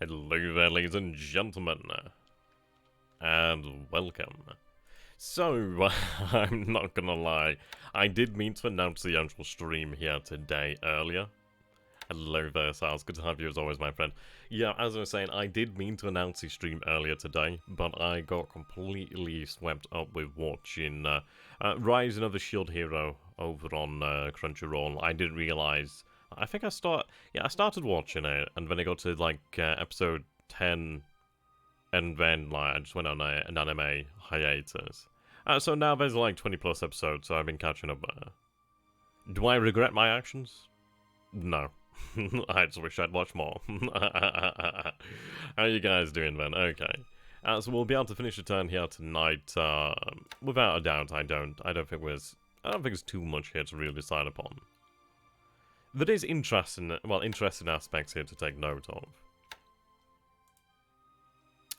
Hello there, ladies and gentlemen, and welcome. So, I'm not gonna lie, I did mean to announce the actual stream here today earlier. Hello there, Sals, good to have you as always, my friend. Yeah, as I was saying, I did mean to announce the stream earlier today, but I got completely swept up with watching Rising of the Shield Hero over on Crunchyroll. I didn't realise. I think I started watching it, and then I got to like episode 10, and then like I just went on an anime hiatus. So now there's like 20 plus episodes, so I've been catching up. Do I regret my actions? No. I just wish I'd watch more. How you guys doing then? Okay. So we'll be able to finish the turn here tonight. Without a doubt, I don't think there's too much here to really decide upon. There is interesting aspects here to take note of.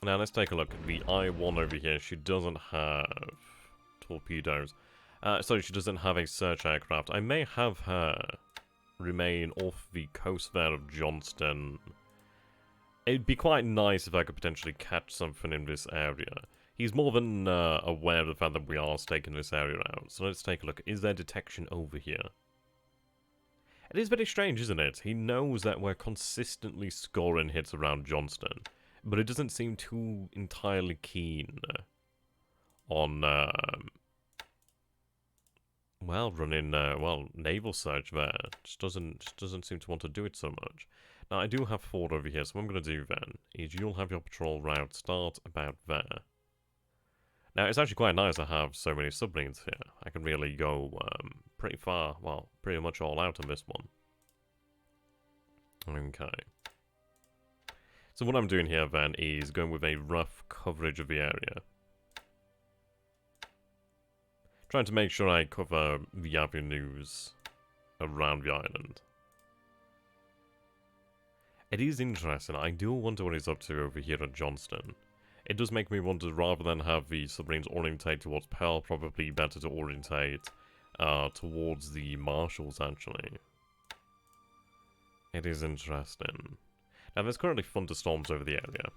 Now let's take a look at the I-1 over here. She doesn't have torpedoes. Sorry, she doesn't have a search aircraft. I may have her remain off the coast there of Johnston. It'd be quite nice if I could potentially catch something in this area. He's more than aware of the fact that we are staking this area out. So let's take a look. Is there detection over here? It is very strange, isn't it? He knows that we're consistently scoring hits around Johnston, but it doesn't seem too entirely keen on, well, running, naval search there. Just doesn't seem to want to do it so much. Now, I do have 4 over here, so what I'm going to do then is you'll have your patrol route start about there. Now, it's actually quite nice to have so many submarines here. I can really go pretty far, well, pretty much all out on this one. Okay. So what I'm doing here then is going with a rough coverage of the area. Trying to make sure I cover the avenues around the island. It is interesting. I do wonder what he's up to over here at Johnston. It does make me wonder, rather than have the submarines orientate towards Pearl, probably better to orientate towards the Marshals, actually. It is interesting. Now, there's currently thunderstorms over the area.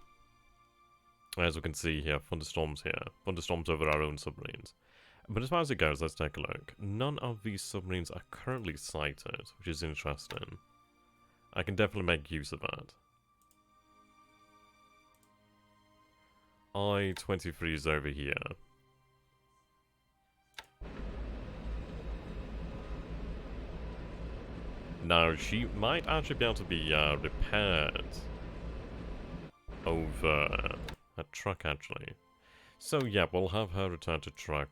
As we can see here, thunderstorms here. Thunderstorms over our own submarines. But as far as it goes, let's take a look. None of these submarines are currently sighted, which is interesting. I can definitely make use of that. I-23 is over here. Now, she might actually be able to be repaired over a Trukk, actually. So, yeah, we'll have her return to Trukk.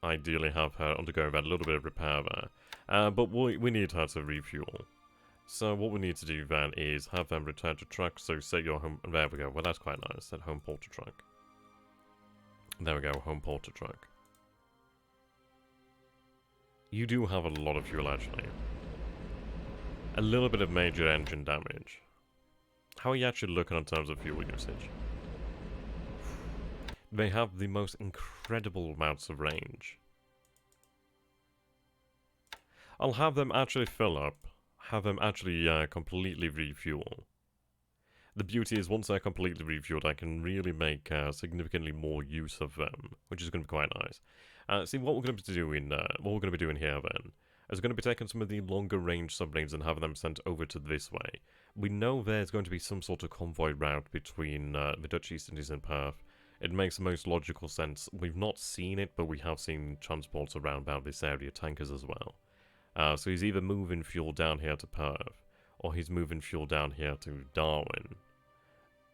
Ideally have her undergo that little bit of repair there. But we need her to refuel. So what we need to do then is have them return to Trukk. So set your home... There we go. Well, that's quite nice. Set home port to Trukk. There we go. Home port to Trukk. You do have a lot of fuel, actually. A little bit of major engine damage. How are you actually looking in terms of fuel usage? They have the most incredible amounts of range. I'll have them actually fill up. Have them actually completely refuel. The beauty is, once they're completely refueled, I can really make significantly more use of them, which is going to be quite nice. See, what we're going to be doing here then is we're going to be taking some of the longer range submarines and having them sent over to this way. We know there's going to be some sort of convoy route between the Dutch East Indies and Perth. It makes the most logical sense. We've not seen it, but we have seen transports around about this area, tankers as well. So he's either moving fuel down here to Perth, or he's moving fuel down here to Darwin.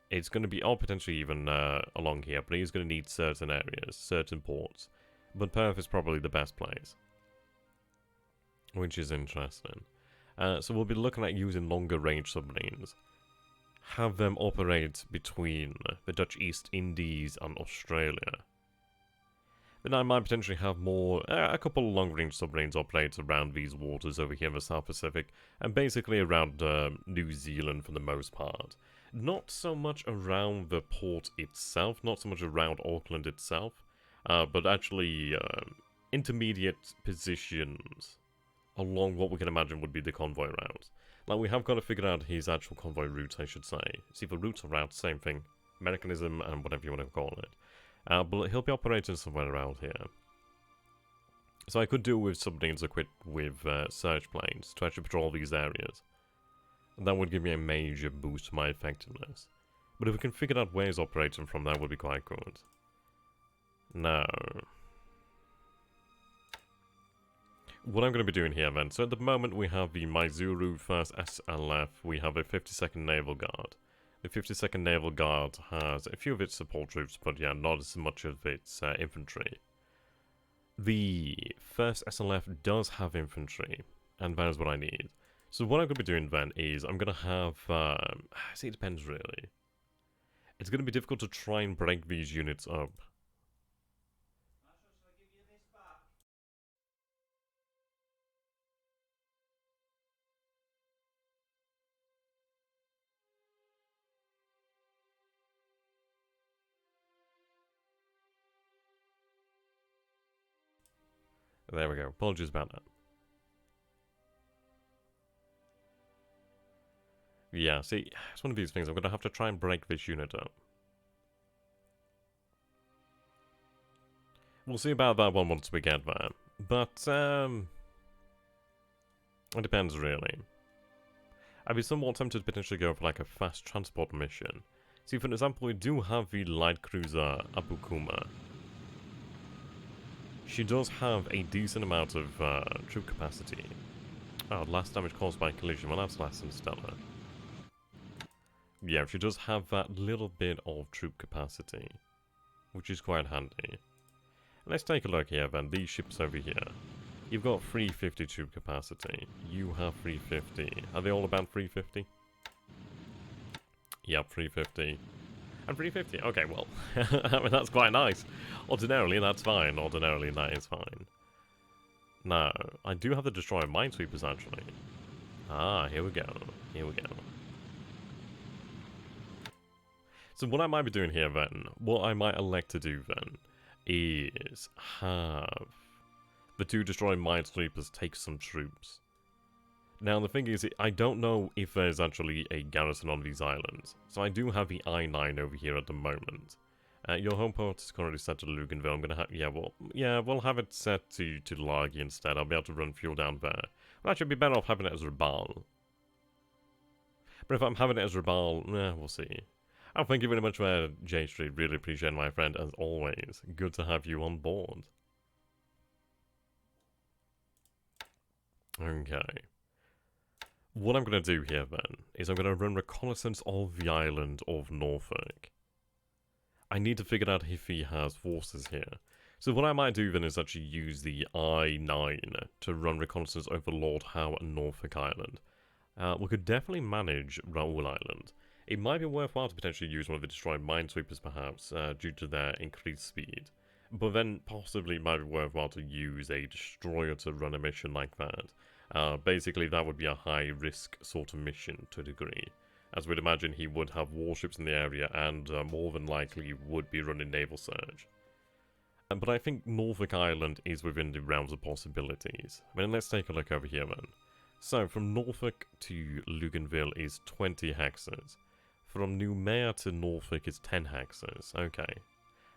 It's going to be, or potentially even along here, but he's going to need certain areas, certain ports. But Perth is probably the best place, which is interesting. So we'll be looking at using longer range submarines. Have them operate between the Dutch East Indies and Australia. Then I might potentially have more, a couple of long-range submarines operate around these waters over here in the South Pacific, and basically around New Zealand for the most part. Not so much around the port itself, not so much around Auckland itself, but actually intermediate positions along what we can imagine would be the convoy route. Like, we have got to figure out his actual convoy route, I should say. See, for routes or routes, same thing. Mechanism and whatever you want to call it. But he'll be operating somewhere around here. So I could do with submarines equipped with search planes to actually patrol these areas. And that would give me a major boost to my effectiveness. But if we can figure out where he's operating from, that would be quite good. Now, what I'm going to be doing here then, so at the moment we have the Maizuru 1st SLF, we have a 52nd Naval Guard. The 52nd Naval Guard has a few of its support troops, but yeah, not as much of its infantry. The 1st SLF does have infantry, and that is what I need. So what I'm going to be doing then is, I'm going to have, see, it depends really. It's going to be difficult to try and break these units up. There we go. Apologies about that. Yeah, see, it's one of these things. I'm going to have to try and break this unit up. We'll see about that one once we get there. But, it depends, really. I'd be somewhat tempted to potentially go for, like, a fast transport mission. See, for example, we do have the light cruiser Abukuma. She does have a decent amount of troop capacity. Oh, last damage caused by collision. Well, that's less than stellar. Yeah, she does have that little bit of troop capacity, which is quite handy. Let's take a look here then. These ships over here. You've got 350 troop capacity. You have 350. Are they all about 350? Yep, 350. And 350. Okay, well, I mean, that's quite nice. Ordinarily, that's fine. Ordinarily, that is fine. Now, I do have the destroyer minesweepers, actually. Ah, here we go. Here we go. So what I might be doing here, then, what I might elect to do, then, is have the 2 destroyer minesweepers take some troops. Now, the thing is, I don't know if there's actually a garrison on these islands. So I do have the I-9 over here at the moment. Your home port is currently set to Luganville. I'm going to have... Yeah, we'll have it set to Lagi instead. I'll be able to run fuel down there. Well, actually, it'd be better off having it as Rabaul. But if I'm having it as Rabaul, we'll see. Oh, thank you very much for J Street. Really appreciate it, my friend, as always. Good to have you on board. Okay. What I'm going to do here, then, is I'm going to run reconnaissance of the island of Norfolk. I need to figure out if he has forces here. So what I might do, then, is actually use the I-9 to run reconnaissance over Lord Howe and Norfolk Island. We could definitely manage Rabaul Island. It might be worthwhile to potentially use one of the destroyed minesweepers, perhaps, due to their increased speed. But then, possibly, it might be worthwhile to use a destroyer to run a mission like that. Basically, that would be a high-risk sort of mission to a degree, as we'd imagine he would have warships in the area and more than likely would be running naval surge. But I think Norfolk Island is within the realms of possibilities. I mean, let's take a look over here then. So, from Norfolk to Luganville is 20 hexes. From Noumea to Norfolk is 10 hexes. Okay.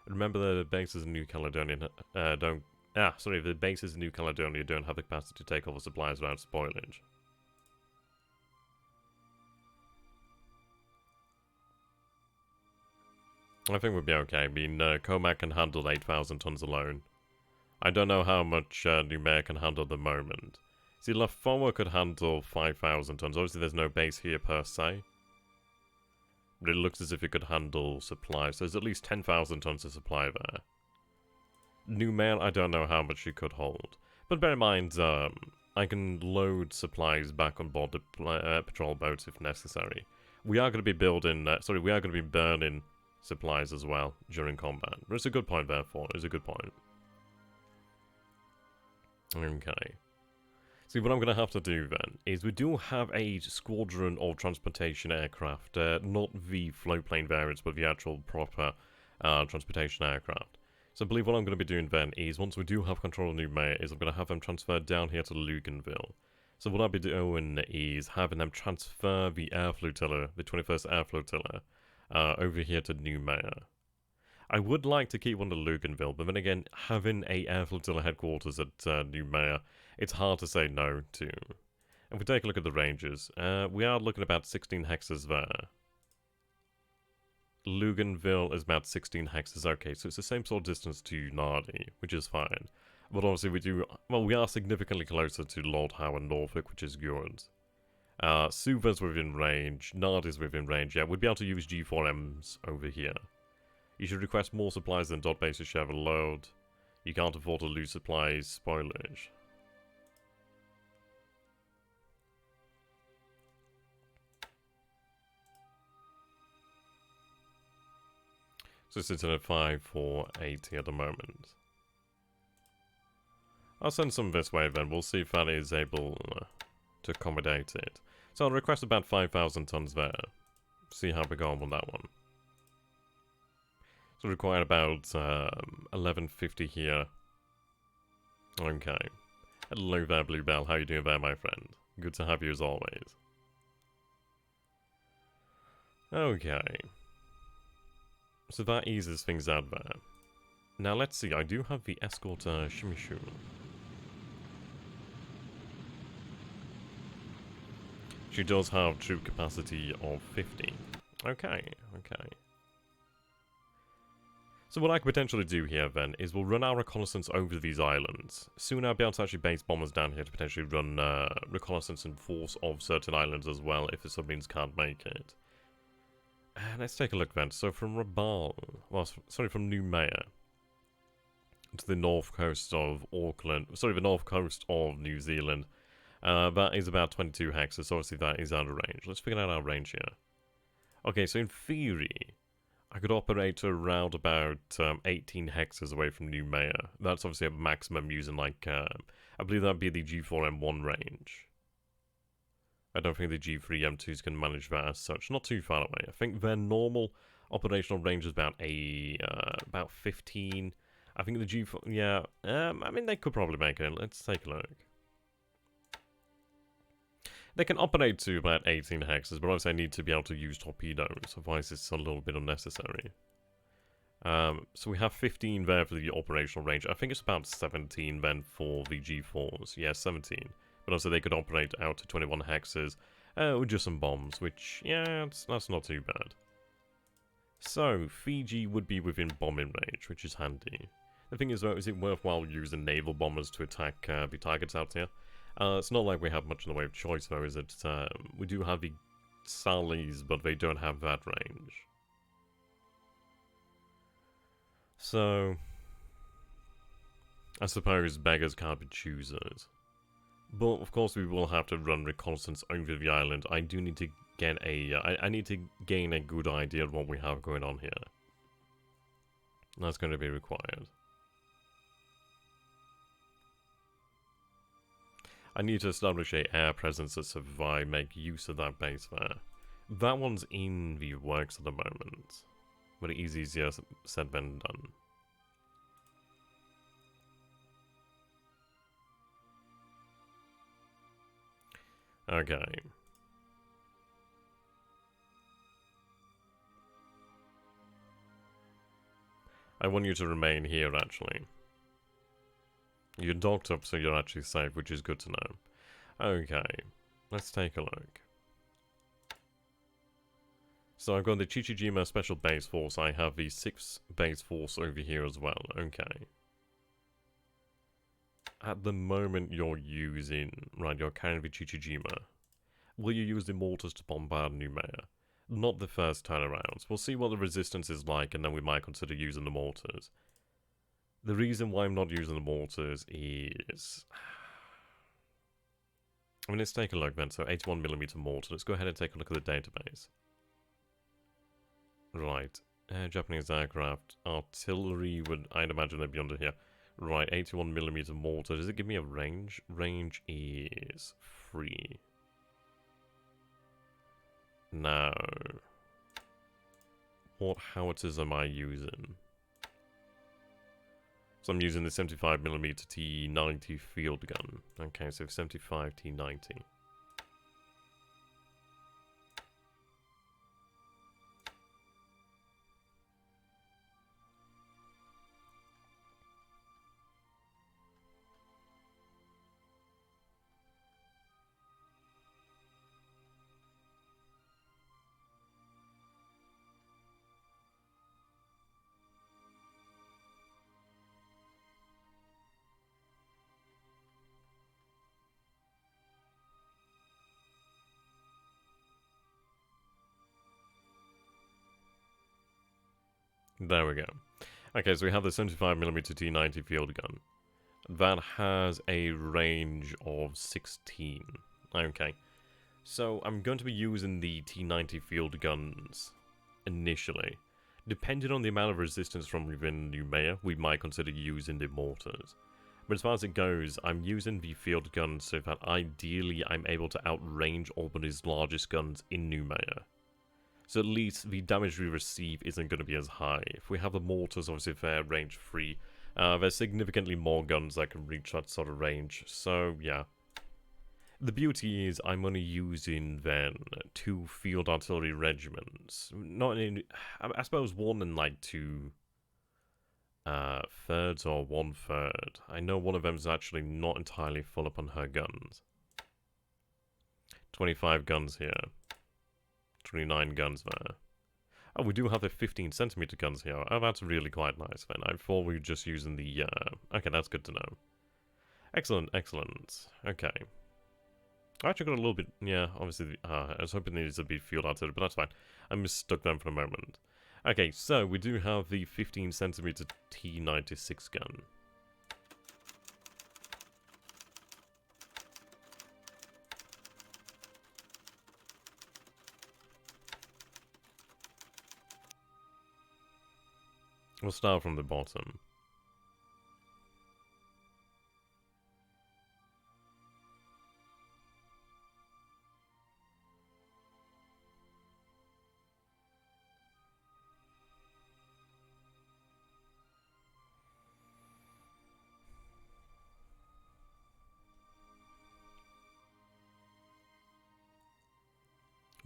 Remember the bases in New Caledonia the bases in New Caledonia don't have the capacity to take over supplies without spoilage. I think we'll be okay. I mean, Comac can handle 8,000 tons alone. I don't know how much Noumea can handle at the moment. See, Lafoa could handle 5,000 tons. Obviously, there's no base here per se. But it looks as if it could handle supplies. So there's at least 10,000 tons of supply there. Noumea, I don't know how much she could hold. But bear in mind, I can load supplies back on board the patrol boats if necessary. We are going to be building, we are going to be burning supplies as well during combat. But it's a good point, therefore. It's a good point. Okay. See, what I'm going to have to do then is we do have a squadron of transportation aircraft, not the floatplane variants, but the actual proper transportation aircraft. So I believe what I'm going to be doing then is, once we do have control of New Maya, is I'm going to have them transferred down here to Luganville. So what I'll be doing is having them transfer the air flotilla, the 21st air flotilla, over here to New Maya. I would like to keep one to Luganville, but then again, having a air flotilla headquarters at New Maya, it's hard to say no to. If we take a look at the ranges, we are looking at about 16 hexes there. Luganville is about 16 hexes. Okay, so it's the same sort of distance to Nardi, which is fine. But obviously we are significantly closer to Lord Howe and Norfolk, which is good. Suva's within range, Nardi's within range. Yeah, we'd be able to use G4Ms over here. You should request more supplies than dot base to share the load. You can't afford to lose supplies spoilage. So it's sitting at 5480 at the moment. I'll send some this way then, we'll see if that is able to accommodate it. So I'll request about 5,000 tons there. See how we go on with that one. So require about 1150 here. Okay. Hello there, Bluebell. How you doing there, my friend? Good to have you as always. Okay. So that eases things out there. Now let's see, I do have the escort Shimishu. She does have troop capacity of 50. Okay, okay. So what I could potentially do here then is we'll run our reconnaissance over these islands. Soon I'll be able to actually base bombers down here to potentially run reconnaissance and force of certain islands as well if the submarines can't make it. Let's take a look then. So from Rabaul, well, sorry, from New Maya to the north coast of Auckland, sorry, the north coast of New Zealand, that is about 22 hexes, so obviously that is out of range. Let's figure out our range here. Okay, so in theory, I could operate around about 18 hexes away from New Maya. That's obviously a maximum using like, I believe that would be the G4M1 range. I don't think the G3M2s can manage that as such. Not too far away. I think their normal operational range is about about 15. I think the G4, yeah, I mean they could probably make it. Let's take a look. They can operate to about 18 hexes, but obviously I need to be able to use torpedoes, otherwise it's a little bit unnecessary. So we have 15 there for the operational range. I think it's about 17 then for the G4s. Yeah, 17. But also they could operate out to 21 hexes with just some bombs, which, yeah, that's not too bad. So, Fiji would be within bombing range, which is handy. The thing is, though, is it worthwhile using naval bombers to attack the targets out here? It's not like we have much in the way of choice, though, is it? We do have the Sallies, but they don't have that range. So, I suppose beggars can't be choosers. But, of course, we will have to run reconnaissance over the island. I do need to get a... I need to gain a good idea of what we have going on here. That's going to be required. I need to establish a air presence to survive, make use of that base there. That one's in the works at the moment. But it is easier said than done. Okay. I want you to remain here, actually. You're docked up, so you're actually safe, which is good to know. Okay, let's take a look. So I've got the Chichijima Special Base Force. I have the 6th Base Force over here as well. Okay. At the moment you're using... Right, you're carrying the Chichijima. Will you use the mortars to bombard New Maya? Not the first turnarounds. We'll see what the resistance is like, and then we might consider using the mortars. The reason why I'm not using the mortars is... I mean, let's take a look then. So 81mm mortar. Let's go ahead and take a look at the database. Right. Japanese aircraft. Artillery would... I'd imagine they'd be under here. Right, 81mm mortar. Does it give me a range? Range is 3. Now... What howitzers am I using? So I'm using the 75mm T90 field gun. Okay, so 75 T90. There we go. Okay, so we have the 75mm T90 field gun. That has a range of 16. Okay. So I'm going to be using the T90 field guns initially. Depending on the amount of resistance from within Numea, we might consider using the mortars. But as far as it goes, I'm using the field guns so that ideally I'm able to outrange Albany's largest guns in Numea. So at least the damage we receive isn't going to be as high. If we have the mortars, obviously if they're range free, there's significantly more guns that can reach that sort of range. So yeah. The beauty is I'm only using then 2 field artillery regiments. Not in, I suppose 1 and like 2 thirds or 1/3. I know one of them is actually not entirely full up on her guns. 25 guns here. 29 guns there. Oh, we do have the 15cm guns here. Oh, that's really quite nice then. I thought we were just using the, okay, that's good to know. Excellent, excellent. Okay. I actually got a little bit, yeah, obviously, I was hoping these would be field artillery, but that's fine. I mistook them for a moment. Okay, so we do have the 15cm T96 gun. We'll start from the bottom.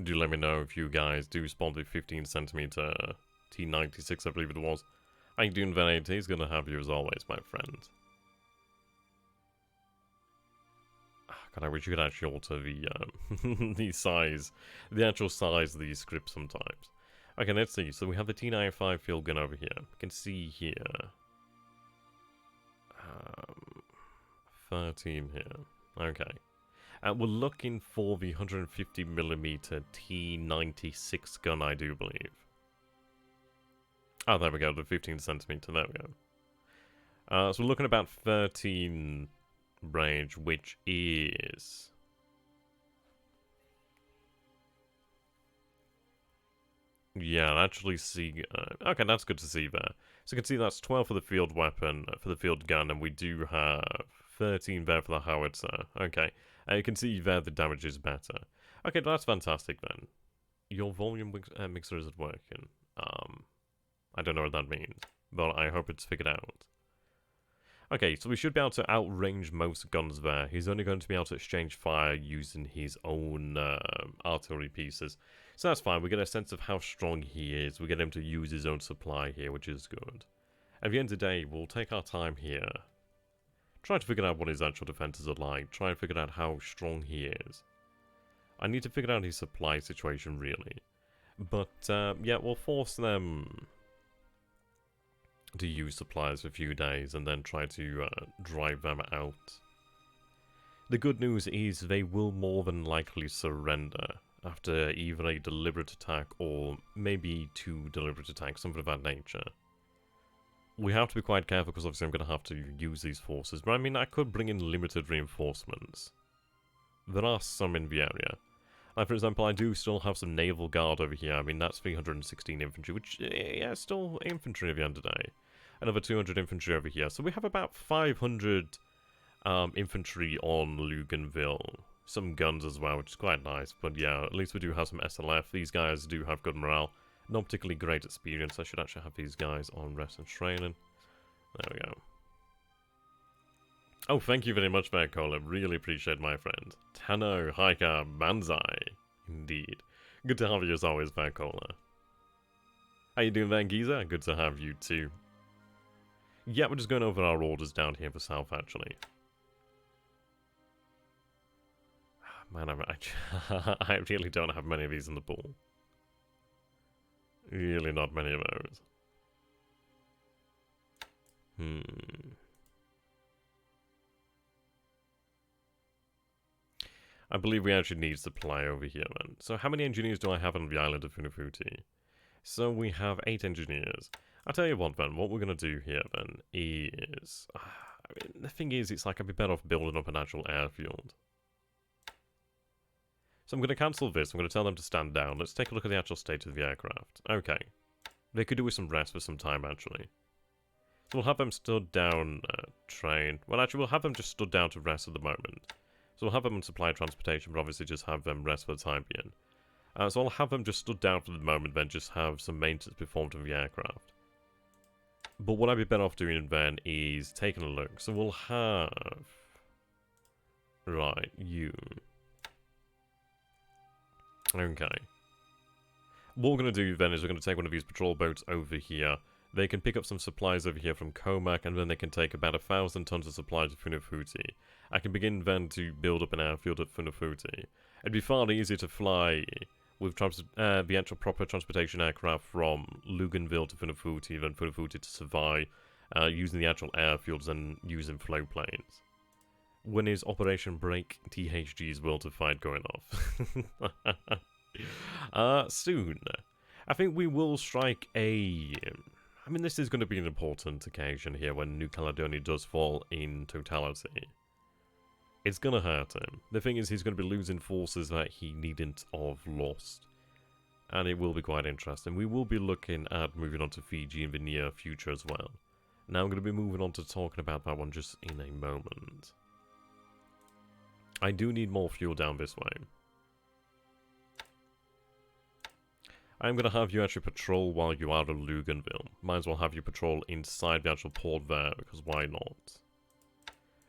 Do let me know if you guys do spawn the 15cm T96, I believe it was. I do invent he's gonna have you as always, my friend. God, I wish you could actually alter the the size, the actual size of these scripts sometimes. Okay, let's see. So we have the T95 field gun over here. You can see here. 13 here. Okay. We're looking for the 150mm T96 gun, I do believe. Oh, there we go, the 15cm, there we go. So we're looking about 13 range, which is... Yeah, actually see... okay, that's good to see there. So you can see that's 12 for the field weapon, for the field gun, and we do have 13 there for the howitzer. Okay, you can see there the damage is better. Okay, that's fantastic then. Your volume mixer isn't working. I don't know what that means, but I hope it's figured out. Okay, so we should be able to outrange most guns there. He's only going to be able to exchange fire using his own artillery pieces. So that's fine. We get a sense of how strong he is. We get him to use his own supply here, which is good. At the end of the day, we'll take our time here. Try to figure out what his actual defenses are like. Try and figure out how strong he is. I need to figure out his supply situation, really. But, yeah, we'll force them to use supplies for a few days and then try to drive them out. The good news is they will more than likely surrender after either a deliberate attack or maybe 2 deliberate attacks, something of that nature. We have to be quite careful because obviously I'm going to have to use these forces, but I mean I could bring in limited reinforcements. There are some in the area. Like for example, I do still have some naval guard over here. I mean that's 316 infantry, which yeah, still infantry at the end of the day. Another 200 infantry over here. So we have about 500 infantry on Luganville. Some guns as well, which is quite nice. But yeah, at least we do have some SLF. These guys do have good morale. Not particularly great experience. I should actually have these guys on rest and training. There we go. Oh, thank you very much, Vercola. Really appreciate my friend. Tenno, Heika, Banzai. Indeed. Good to have you as always, Vercola. How you doing there, Giza? Good to have you too. Yeah, we're just going over our orders down here for South, actually. Man, I really don't have many of these in the pool. Really not many of those. I believe we actually need supply over here, then. So how many engineers do I have on the island of Funafuti? So we have 8 engineers. I'll tell you what, then. What we're going to do here, then, is... I mean, the thing is, it's like I'd be better off building up an actual airfield. So I'm going to cancel this. I'm going to tell them to stand down. Let's take a look at the actual state of the aircraft. Okay. They could do with some rest for some time, actually. So we'll have them stood down, train. Well, actually, we'll have them just stood down to rest at the moment. So we'll have them on supply transportation, but obviously just have them rest for the time being. So I'll have them just stood down for the moment, then just have some maintenance performed on the aircraft. But what I'd be better off doing then is taking a look. So we'll have... Right, you... Okay. What we're going to do then is we're going to take one of these patrol boats over here. They can pick up some supplies over here from Comac, and then they can take about 1,000 tons of supplies to Funafuti. I can begin then to build up an airfield at Funafuti. It'd be far easier to fly with the actual proper transportation aircraft from Luganville to Funafuti than Funafuti to Savai, using the actual airfields and using flow planes. When is Operation Break THG's Will to Fight going off? Soon. I think we will strike a... I mean, this is going to be an important occasion here when New Caledonia does fall in totality. It's going to hurt him. The thing is, he's going to be losing forces that he needn't have lost. And it will be quite interesting. We will be looking at moving on to Fiji in the near future as well. Now I'm going to be moving on to talking about that one just in a moment. I do need more fuel down this way. I'm going to have you actually patrol while you are at Luganville. Might as well have you patrol inside the actual port there, because why not?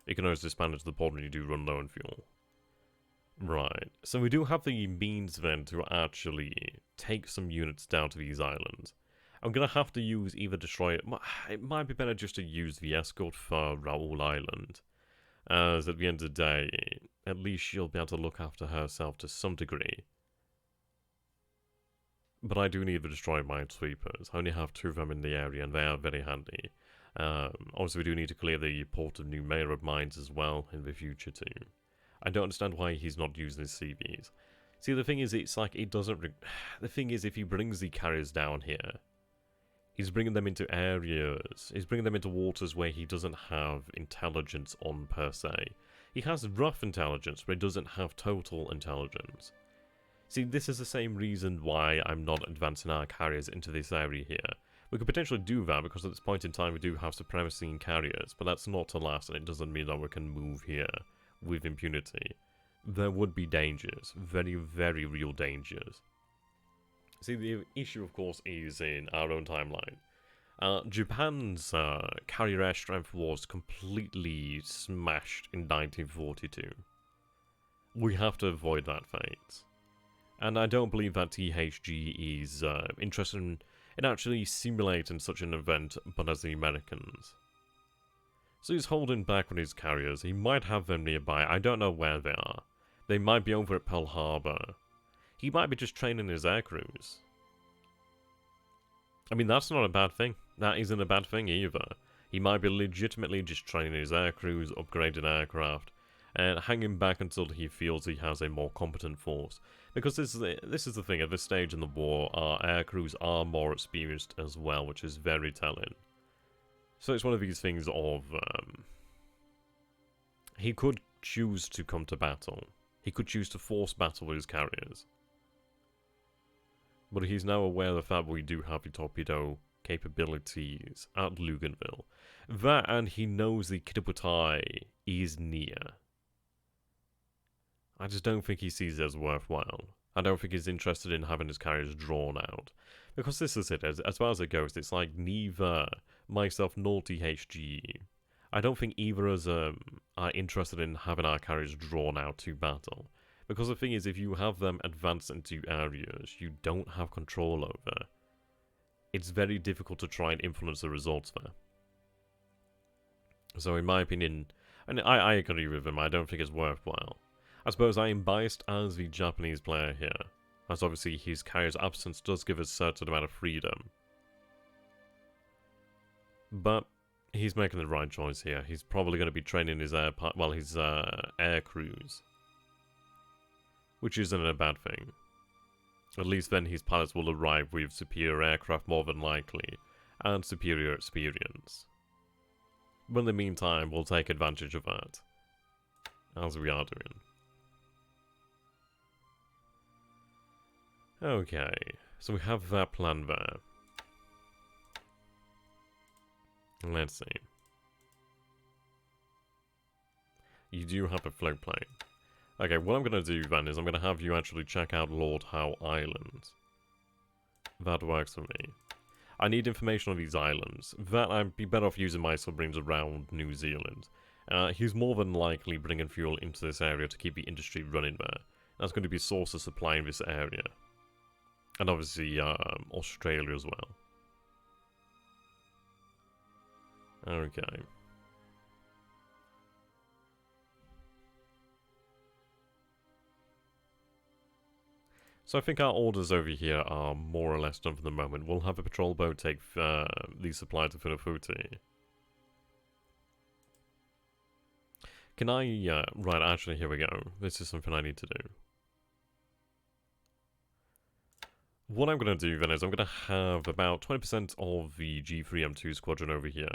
You can always disband into the port when you do run low on fuel. Right, so we do have the means then to actually take some units down to these islands. I'm going to have to use either destroy... It might be better just to use the escort for Rabaul Island. As at the end of the day, at least she'll be able to look after herself to some degree. But I do need to destroy minesweepers. I only have 2 of them in the area, and they are very handy. Also, we do need to clear the port of New Mayra mines as well in the future too. I don't understand why he's not using his CVs. See, the thing is, it's like, it doesn't... The thing is, if he brings the carriers down here, he's bringing them into areas, he's bringing them into waters where he doesn't have intelligence on per se. He has rough intelligence, but he doesn't have total intelligence. See, this is the same reason why I'm not advancing our carriers into this area here. We could potentially do that, because at this point in time we do have supremacy in carriers, but that's not to last, and it doesn't mean that we can move here with impunity. There would be dangers, very, very real dangers. See, the issue, of course, is in our own timeline. Japan's carrier air strength was completely smashed in 1942. We have to avoid that fate. And I don't believe that THG is interested in actually simulating such an event, but as the Americans. So he's holding back on his carriers. He might have them nearby. I don't know where they are. They might be over at Pearl Harbor. He might be just training his air crews. I mean, that's not a bad thing. That isn't a bad thing either. He might be legitimately just training his air crews, upgrading aircraft, and hanging back until he feels he has a more competent force. Because this is the thing, at this stage in the war, our air crews are more experienced as well, which is very telling. So it's one of these things of, he could choose to come to battle. He could choose to force battle with his carriers. But he's now aware of the fact that we do have the torpedo capabilities at Luganville. That, and he knows the Kitaputai is near. I just don't think he sees it as worthwhile. I don't think he's interested in having his carriers drawn out. Because this is it, as far as it goes, it's like neither myself nor THG I don't think either of us are interested in having our carriers drawn out to battle. Because the thing is, if you have them advance into areas you don't have control over, it's very difficult to try and influence the results there. So in my opinion, and I agree with him, I don't think it's worthwhile. I suppose I am biased as the Japanese player here, as obviously his carrier's absence does give us a certain amount of freedom. But he's making the right choice here. He's probably going to be training his air crews, which isn't a bad thing. At least then his pilots will arrive with superior aircraft more than likely, and superior experience. But in the meantime, we'll take advantage of that, as we are doing. Okay, so we have that plan there. Let's see. You do have a float plane. Okay, what I'm going to do then is I'm going to have you actually check out Lord Howe Island. That works for me. I need information on these islands. That I'd be better off using my submarines around New Zealand. He's more than likely bringing fuel into this area to keep the industry running there. That's going to be a source of supply in this area. And obviously Australia as well. Okay. So I think our orders over here are more or less done for the moment. We'll have a patrol boat take these supplies to Funafuti. Can I... right, actually, here we go. This is something I need to do. What I'm going to do then is I'm going to have about 20% of the G3M2 squadron over here.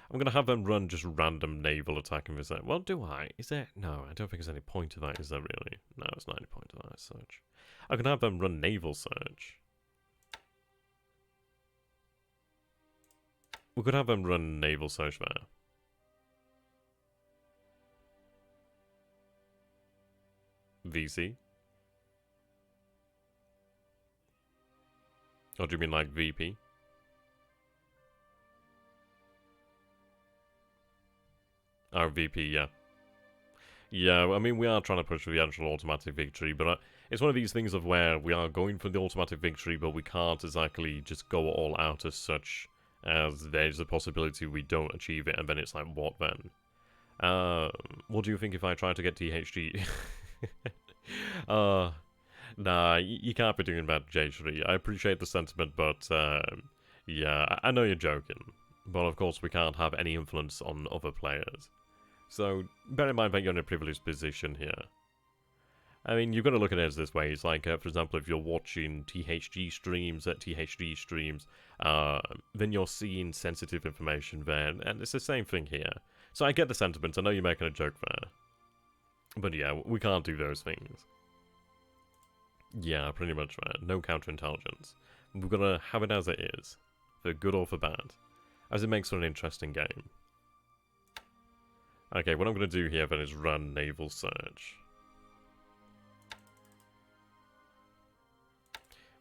I'm going to have them run just random naval attack in this area. Well, do I? Is there... No, I don't think there's any point to that, is there really? No, there's not any point to that as such. I can have them run naval search. We could have them run naval search there. VC? Or do you mean like VP? Oh, VP, yeah. Yeah, I mean, we are trying to push for the actual automatic victory, but it's one of these things of where we are going for the automatic victory, but we can't exactly just go all out as such, as there's a possibility we don't achieve it, and then it's like, what then? What do you think if I try to get THG? Nah, you can't be doing that, J3. I appreciate the sentiment, but, yeah, I know you're joking. But of course we can't have any influence on other players. So, bear in mind that you're in a privileged position here. I mean, you've got to look at it as this way. It's like, for example, if you're watching THG streams, then you're seeing sensitive information there, and it's the same thing here. So I get the sentiment, I know you're making a joke there. But yeah, we can't do those things. Yeah, pretty much right. No counterintelligence. We've got to have it as it is, for good or for bad, as it makes for an interesting game. Okay, what I'm going to do here then is run naval search.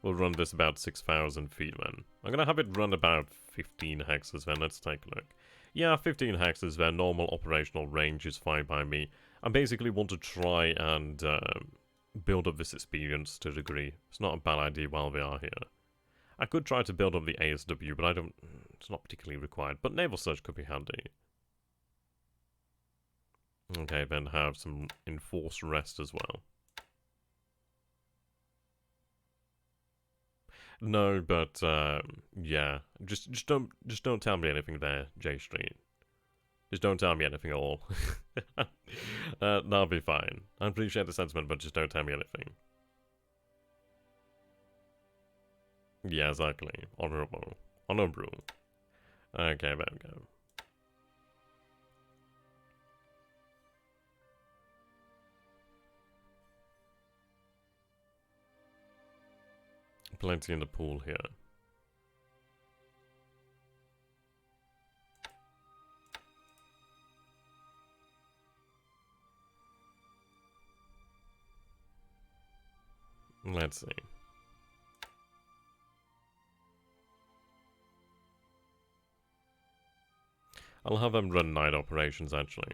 We'll run this about 6,000 feet then. I'm going to have it run about 15 hexes then, let's take a look. Yeah, 15 hexes then, normal operational range is fine by me. I basically want to try and build up this experience to a degree. It's not a bad idea while we are here. I could try to build up the ASW, but it's not particularly required. But naval search could be handy. Okay, then have some enforced rest as well. No, but yeah, just don't tell me anything there, J Street. Just don't tell me anything at all. That'll be fine. I appreciate the sentiment, but just don't tell me anything. Yeah, exactly. Honorable. Honorable. Okay, there we go. Plenty in the pool here. Let's see. I'll have them run night operations, actually.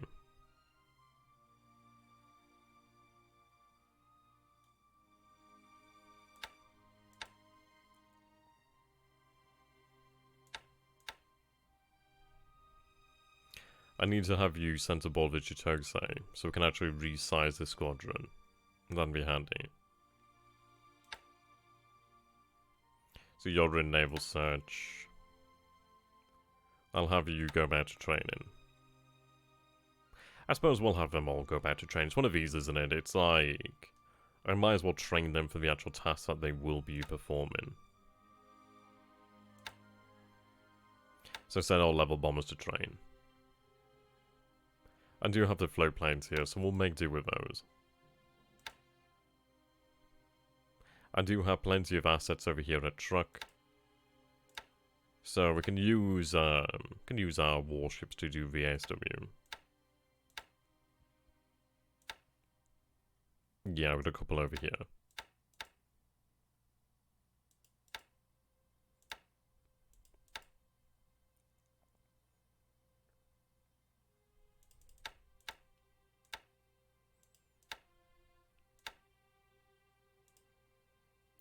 I need to have you sent aboard with Chitose, so we can actually resize the squadron. That'd be handy. So you're in naval search. I'll have you go back to training. I suppose we'll have them all go back to training. It's one of these, isn't it? It's like, I might as well train them for the actual tasks that they will be performing. So send all level bombers to train. I do have the float planes here, so we'll make do with those. I do have plenty of assets over here at Trukk. So we can use our warships to do VSW. Yeah, we've got a couple over here.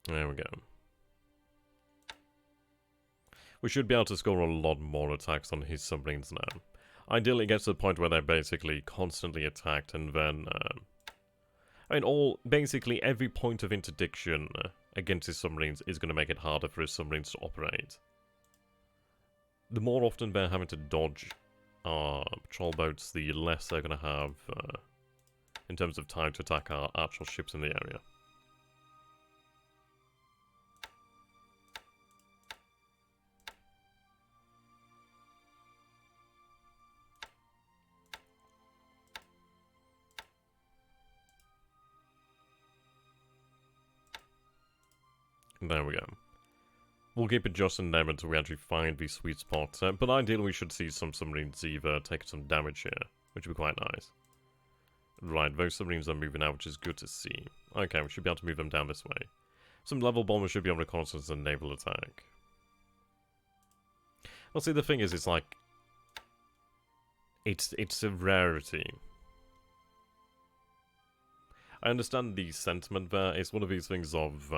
There we go. We should be able to score a lot more attacks on his submarines now. Ideally, it gets to the point where they're basically constantly attacked, and then, I mean, basically every point of interdiction against his submarines is going to make it harder for his submarines to operate. The more often they're having to dodge our patrol boats, the less they're going to have in terms of time to attack our actual ships in the area. There we go. We'll keep adjusting them until we actually find the sweet spot, but ideally we should see some submarines either take some damage here, which would be quite nice. Right, those submarines are moving out, which is good to see. Okay, we should be able to move them down this way. Some level bombers should be on reconnaissance and naval attack. Well, see, the thing is, it's like... It's a rarity. I understand the sentiment there. It's one of these things of...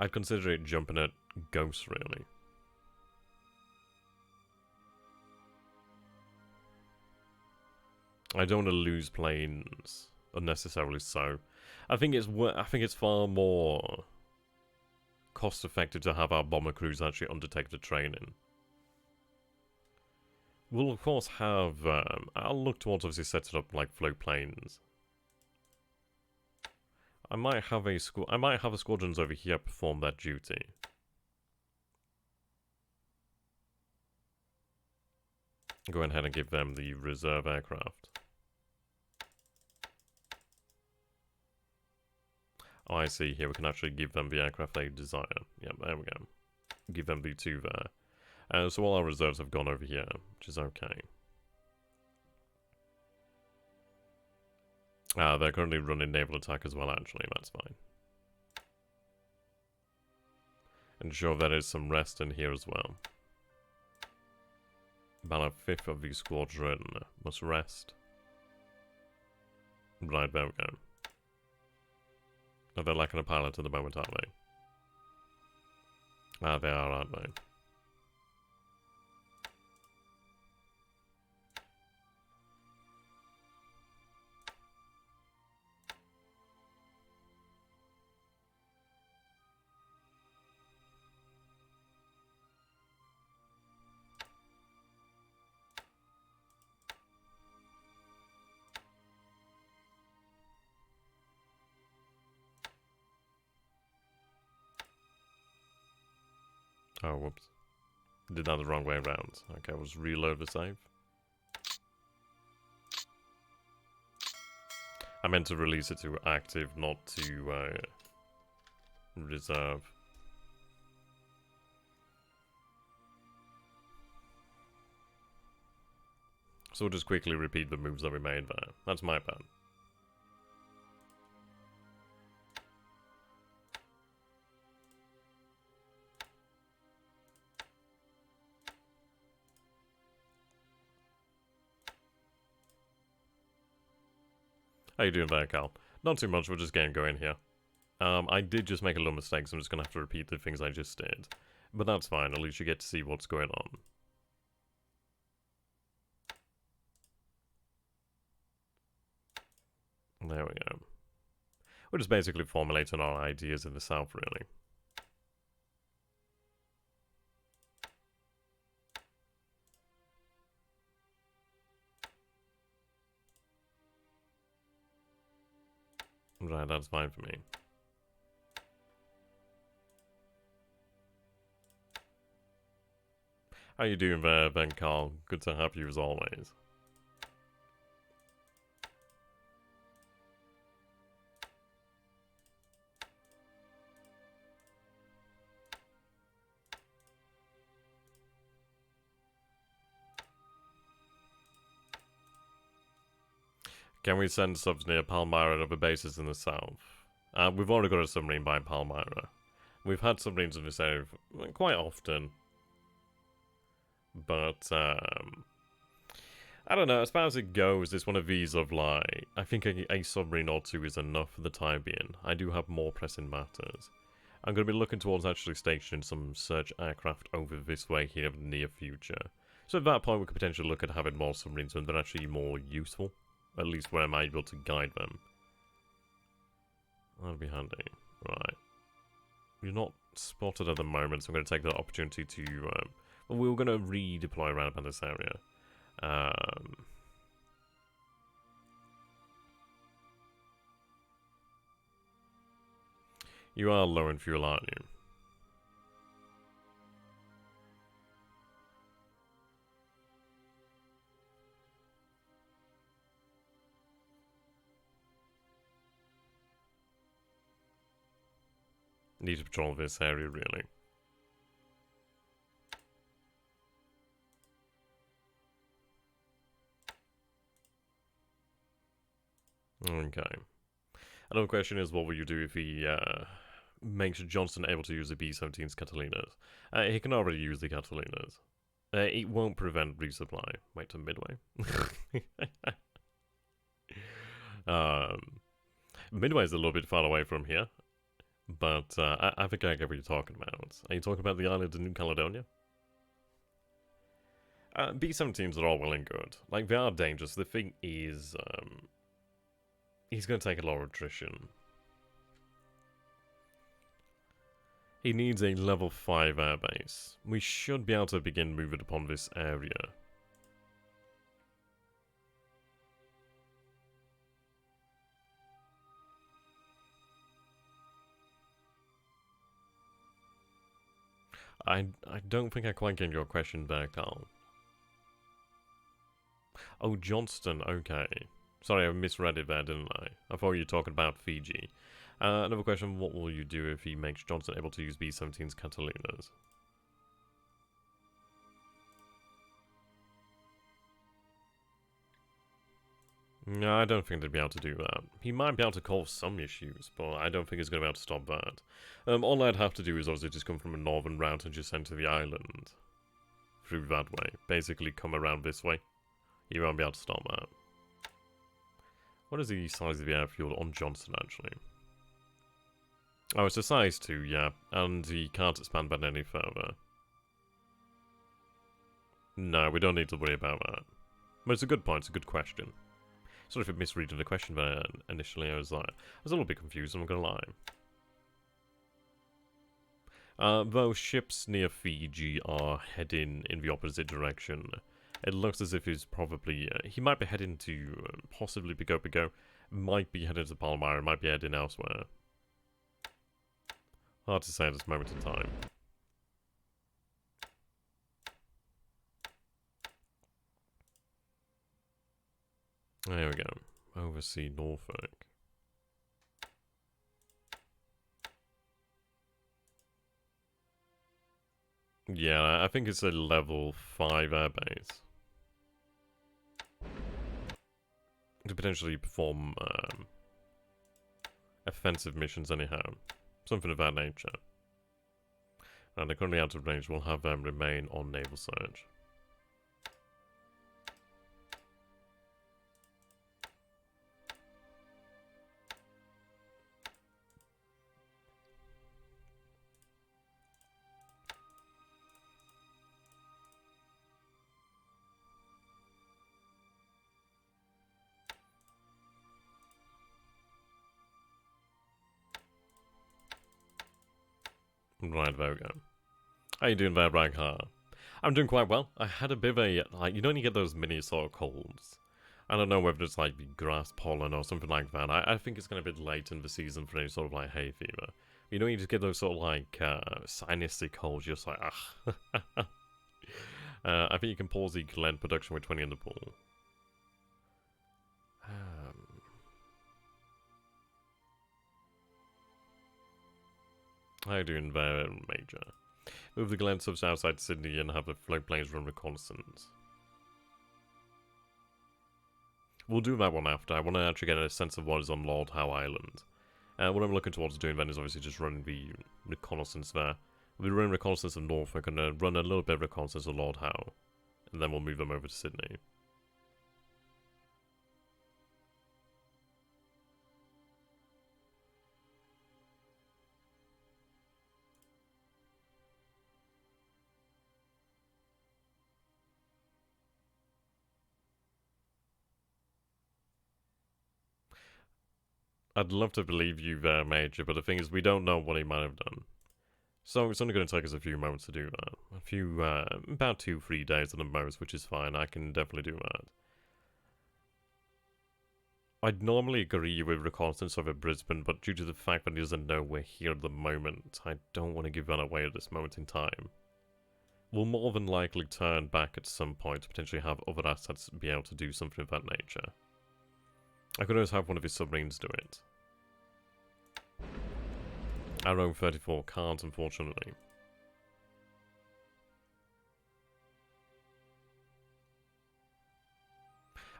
I'd consider it jumping at ghosts, really. I don't want to lose planes unnecessarily. So, I think it's far more cost-effective to have our bomber crews actually undertake the training. We'll of course have. I'll look towards obviously setting up like float planes. I might have a squadrons over here perform that duty. Go ahead and give them the reserve aircraft. Oh, I see here we can actually give them the aircraft they desire. Yep, there we go. Give them the 2 there. So all our reserves have gone over here, which is okay. They're currently running naval attack as well, actually, that's fine. Ensure there is some rest in here as well. About a fifth of the squadron must rest. Right, there we go. Oh, they're lacking a pilot at the moment, aren't they? They are, aren't they? Oh, whoops. Did that the wrong way around. Okay, we'll just reload the save. I meant to release it to active, not to reserve. So we'll just quickly repeat the moves that we made there. That's my bad. How you doing there, Carl? Not too much, we're just getting going here. I did just make a little mistake, so I'm just gonna have to repeat the things I just did. But that's fine, at least you get to see what's going on. There we go. We're just basically formulating our ideas in the south, really. Right, that's fine for me. How you doing there, Ben Carl? Good to have you as always. Can we send subs near Palmyra and other bases in the south? We've already got a submarine by Palmyra. We've had submarines in this area quite often. But, I don't know, as far as it goes, it's one of these of, like, I think a submarine or two is enough for the time being. I do have more pressing matters. I'm going to be looking towards actually stationing some search aircraft over this way here in the near future. So at that point, we could potentially look at having more submarines that are actually more useful. At least where I'm able to guide them. That'll be handy. Right. You're not spotted at the moment, so I'm going to take the opportunity to... well, we were going to redeploy around about this area. You are low in fuel, aren't you? Need to patrol this area, really. Okay. Another question is, what will you do if he makes Johnson able to use the B-17's Catalinas? He can already use the Catalinas. It won't prevent resupply. Wait till Midway. Midway is a little bit far away from here. But I think I get what you're talking about. Are you talking about the island of New Caledonia? B-17s are all well and good. Like, they are dangerous. The thing is, he's going to take a lot of attrition. He needs a level 5 airbase. We should be able to begin moving upon this area. I don't think I quite get your question there, Carl. Oh, Johnston, okay. Sorry, I misread it there, didn't I? I thought you were talking about Fiji. Another question, what will you do if he makes Johnston able to use B-17's Catalinas? No, I don't think they'd be able to do that. He might be able to cause some issues, but I don't think he's going to be able to stop that. All I'd have to do is obviously just come from a northern route and just enter the island. Through that way. Basically come around this way. You won't be able to stop that. What is the size of the airfield on Johnston, actually? Oh, it's a size 2, yeah. And he can't expand that any further. No, we don't need to worry about that. But it's a good point, it's a good question. Sorry for misreading the question there initially. I was a little bit confused, I'm not gonna lie. Those ships near Fiji are heading in the opposite direction. It looks as if he's probably... he might be heading to possibly Pico, might be heading to Palmyra, might be heading elsewhere. Hard to say at this moment in time. There we go. Oversea Norfolk. Yeah, I think it's a level 5 airbase. To potentially perform offensive missions anyhow. Something of that nature. And they're currently out of range. We'll have them remain on naval search. Right, there we go. How you doing there, Ragnar? I'm doing quite well. I had a bit of a, like, you know when you get those mini sort of colds? I don't know whether it's like the grass pollen or something like that. I think it's going to be a bit late in the season for any sort of like hay fever. You know, you just get those sort of like sinusy colds, you're just like, ah. I think you can pause the Glen production with 20 in the pool. How you doing there, Major? Move the Glen subs outside Sydney and have the float planes run reconnaissance. We'll do that one after. I want to actually get a sense of what is on Lord Howe Island. What I'm looking towards doing then is obviously just running the reconnaissance there. We'll be running reconnaissance of Norfolk and run a little bit of reconnaissance of Lord Howe. And then we'll move them over to Sydney. I'd love to believe you there, Major, but the thing is we don't know what he might have done. So it's only going to take us a few moments to do that. A few, about 2-3 days at the most, which is fine. I can definitely do that. I'd normally agree with reconnaissance over Brisbane, but due to the fact that he doesn't know we're here at the moment, I don't want to give that away at this moment in time. We'll more than likely turn back at some point to potentially have other assets be able to do something of that nature. I could always have one of his submarines do it. Arrow 34 can't, unfortunately.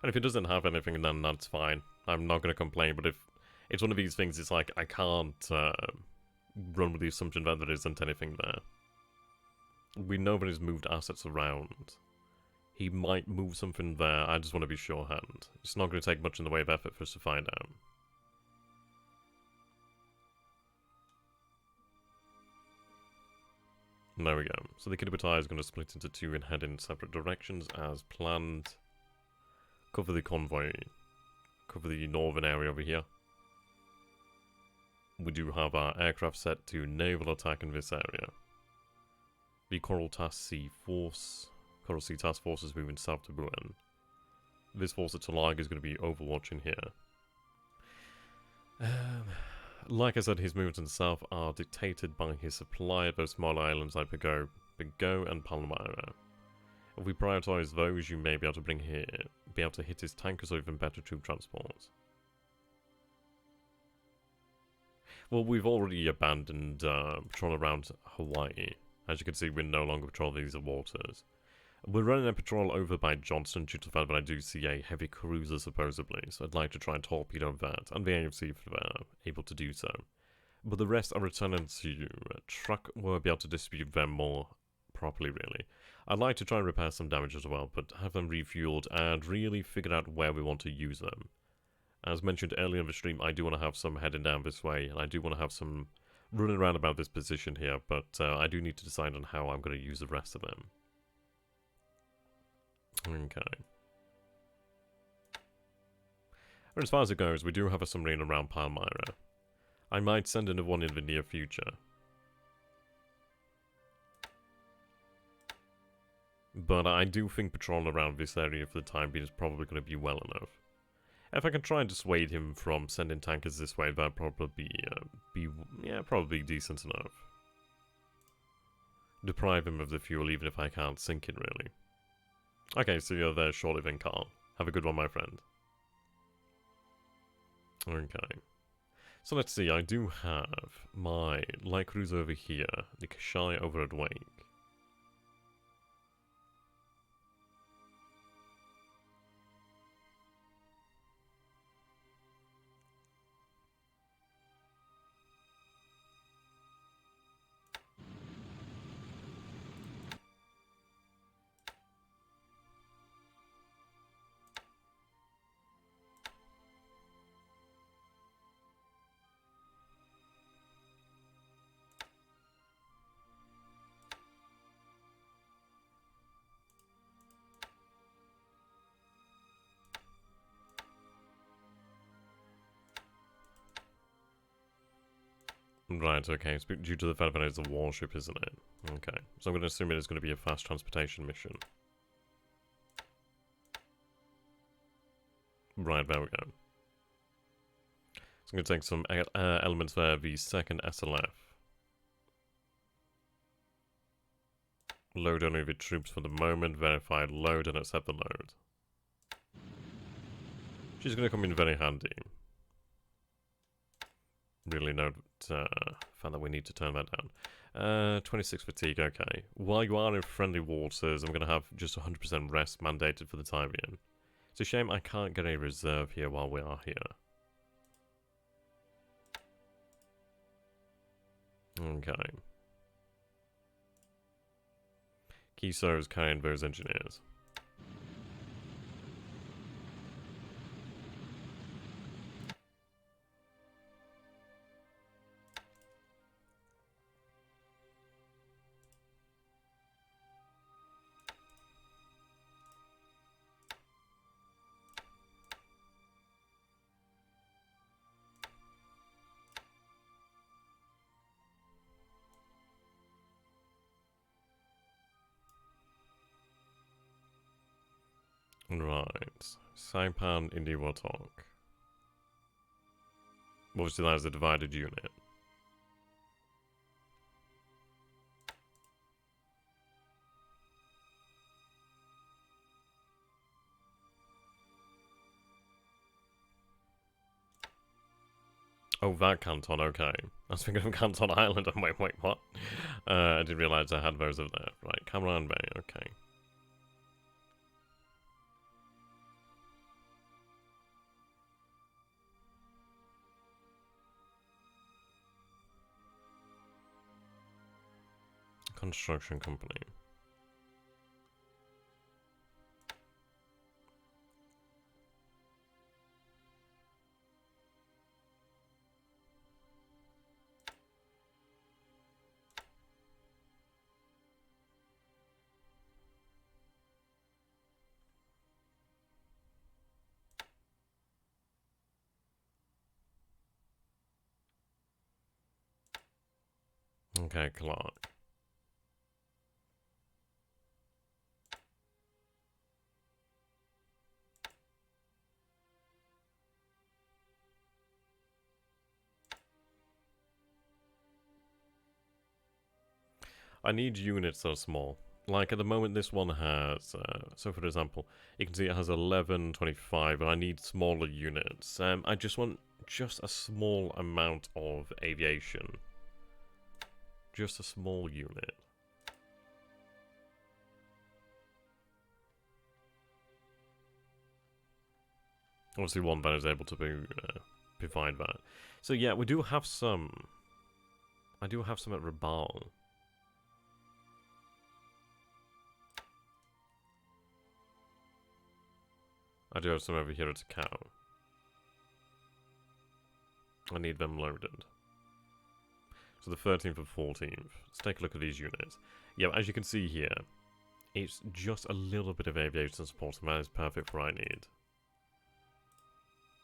And if it doesn't have anything, then that's fine. I'm not going to complain, but if it's one of these things, it's like, I can't run with the assumption that there isn't anything there. We know that he's moved assets around. He might move something there, I just want to be surehand. It's not going to take much in the way of effort for us to find out. There we go. So the Kiddibatai is going to split into two and head in separate directions as planned. Cover the convoy. Cover the northern area over here. We do have our aircraft set to naval attack in this area. The Coral Sea Task Force is moving south to Buen. This force at Talag is going to be overwatching here. Like I said, his movements in the south are dictated by his supply of those smaller islands like Bigo and Palmyra. If we prioritize those, you may be able to hit his tankers or even better troop transports. Well, we've already abandoned patrol around Hawaii. As you can see, we're no longer patrolling these waters. We're running a patrol over by Johnston due to the fact that I do see a heavy cruiser supposedly, so I'd like to try and torpedo that, and the AFC if they're able to do so. But the rest are returning to Trukk, we'll be able to distribute them more properly, really. I'd like to try and repair some damage as well, but have them refueled and really figure out where we want to use them. As mentioned earlier in the stream, I do want to have some heading down this way, and I do want to have some running around about this position here, but I do need to decide on how I'm going to use the rest of them. Okay. And as far as it goes, we do have a submarine around Palmyra. I might send in one in the near future. But I do think patrolling around this area for the time being is probably going to be well enough. If I can try and dissuade him from sending tankers this way, that'd probably probably decent enough. Deprive him of the fuel even if I can't sink it, really. Okay, so you're there shortly then, Carl. Have a good one, my friend. Okay. So let's see, I do have my light cruiser over here, the Kashai over at Wake. Right, okay. It's due to the fact that it's a warship, isn't it? Okay. So I'm going to assume it is going to be a fast transportation mission. Right, there we go. So I'm going to take some elements there, the second SLF. Load only the troops for the moment, verify load and accept the load. She's going to come in very handy. Really no fact that we need to turn that down. 26 fatigue, okay. While you are in friendly waters, I'm going to have just 100% rest mandated for the time being. It's a shame I can't get a reserve here while we are here. Okay. Kiso is carrying those engineers. Right. Saipan Indiwatok. Obviously that is a divided unit. Oh, that canton, okay. I was thinking of Canton Island. I'm wait, what? I didn't realise I had those over there. Right, Cameron Bay, okay. Construction company. Okay, Clark. I need units that are small. Like, at the moment, this one has... so, for example, you can see it has 11, 25, and I need smaller units. I just want just a small amount of aviation. Just a small unit. Obviously, one that is able to provide that. So, yeah, we do have some. I do have some at Rabaul. I do have some over here at Cow. I need them loaded. So the 13th and 14th. Let's take a look at these units. Yeah, as you can see here, it's just a little bit of aviation support, and that is perfect for what I need.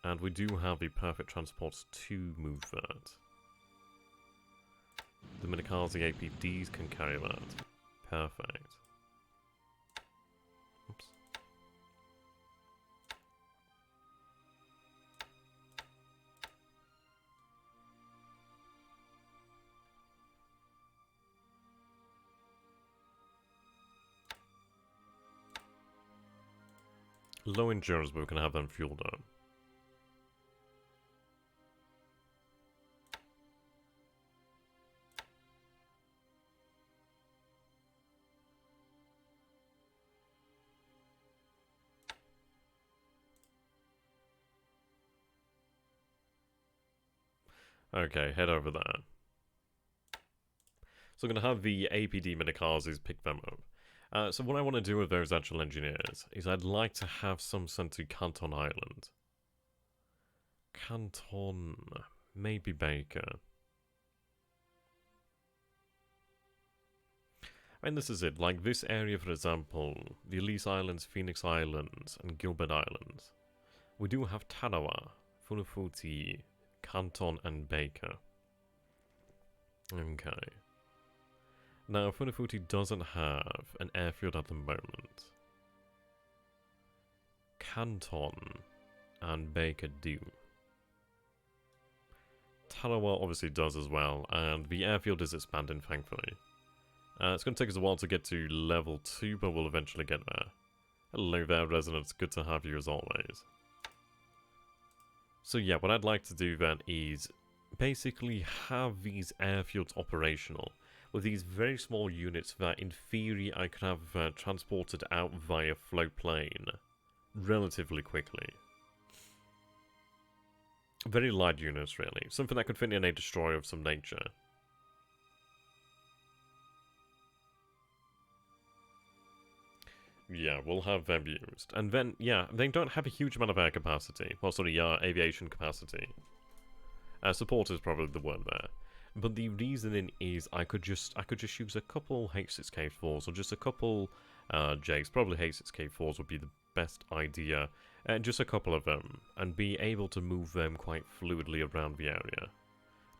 And we do have the perfect transports to move that. The Minikazi APDs can carry that. Perfect. Oops. Low endurance, but we can have them fueled up. Okay, head over there. So I'm going to have the APD Minikazis pick them up. So what I want to do with those actual engineers is I'd like to have some sent to Canton Island. Canton, maybe Baker. And this is it, like this area for example, the Elise Islands, Phoenix Islands, and Gilbert Islands. We do have Tarawa, Funafuti, Canton, and Baker. Okay. Now, Funafuti doesn't have an airfield at the moment. Canton and Baker do. Tarawa obviously does as well, and the airfield is expanding, thankfully. It's going to take us a while to get to level 2, but we'll eventually get there. Hello there, residents. Good to have you as always. So yeah, what I'd like to do then is basically have these airfields operational with these very small units that in theory I could have transported out via float plane relatively quickly. Very light units really, something that could fit in a destroyer of some nature. Yeah, we'll have them used. And then, yeah, they don't have a huge amount of air capacity. Well, sorry, aviation capacity. Support is probably the word there. But the reasoning is I could just use a couple H6K4s or just a couple Js. Probably H6K4s would be the best idea. Just a couple of them, and be able to move them quite fluidly around the area.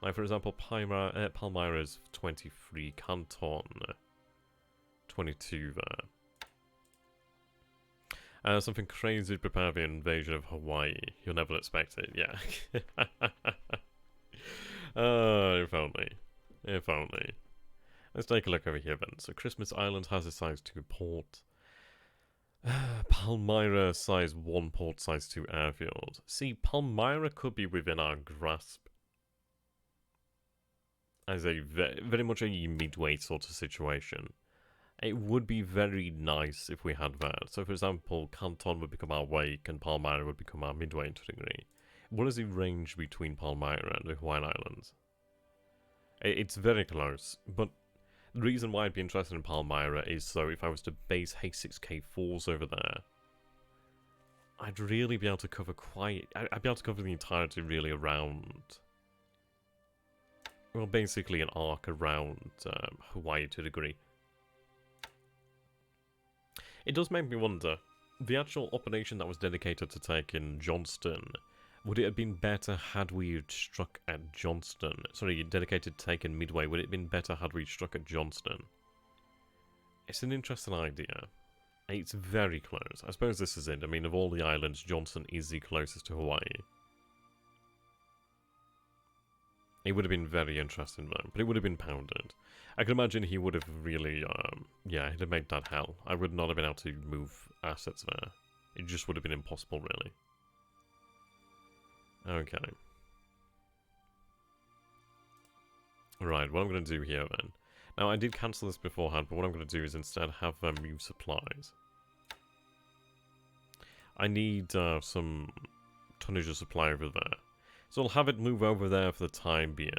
Like, for example, Palmyra's 23, Canton 22 there. Something crazy to prepare the invasion of Hawaii. You'll never expect it, yeah. If only. If only. Let's take a look over here then. So Christmas Island has a size 2 port. Palmyra size 1 port, size 2 airfield. See, Palmyra could be within our grasp. As a very much a midway sort of situation. It would be very nice if we had that. So, for example, Canton would become our wake and Palmyra would become our midway to a degree. What is the range between Palmyra and the Hawaiian Islands? It's very close, but the reason why I'd be interested in Palmyra is so if I was to base H6K4s over there, I'd really be able to cover I'd be able to cover the entirety really around... Well, basically an arc around Hawaii to a degree. It does make me wonder, the actual operation that was dedicated to taking Johnston, would it have been better had we struck at Johnston? Sorry, dedicated to taking Midway, would it have been better had we struck at Johnston? It's an interesting idea. It's very close. I suppose this is it. I mean, of all the islands, Johnston is the closest to Hawaii. It would have been very interesting though, but it would have been pounded. I can imagine he would have really, yeah, he'd have made that hell. I would not have been able to move assets there. It just would have been impossible, really. Okay. Right, what I'm going to do here then. Now, I did cancel this beforehand, but what I'm going to do is instead have them move supplies. I need some tonnage of supply over there. So I'll have it move over there for the time being.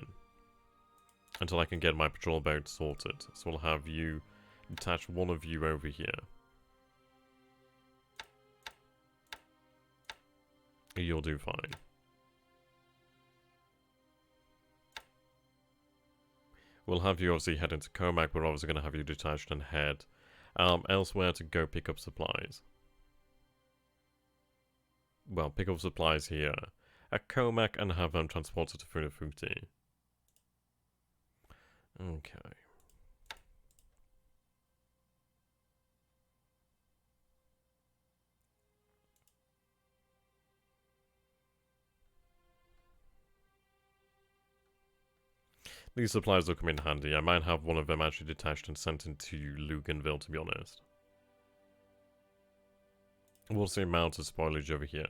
Until I can get my patrol boat sorted. So I'll have you attach one of you over here. You'll do fine. We'll have you obviously head into Comac. We're obviously going to have you detached and head elsewhere to go pick up supplies. Well, pick up supplies here at Comac and have them transported to Funafuti. Okay. These supplies will come in handy. I might have one of them actually detached and sent into Luganville, to be honest. What's the amount of spoilage over here?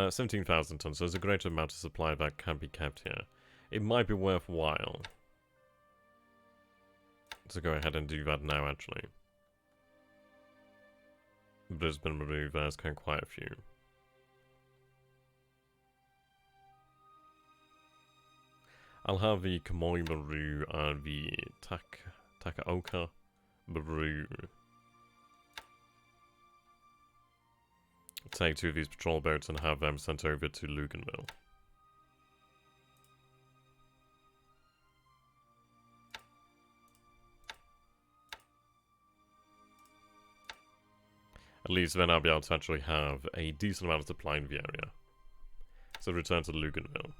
17,000 tons, so there's a great amount of supply that can be kept here. It might be worthwhile to go ahead and do that now, actually. But it's been removed, there's quite a few. I'll have the Kamoi Maru and the Takaoka Maru. Take 2 of these patrol boats and have them sent over to Luganville. At least then I'll be able to actually have a decent amount of supply in the area. So return to Luganville.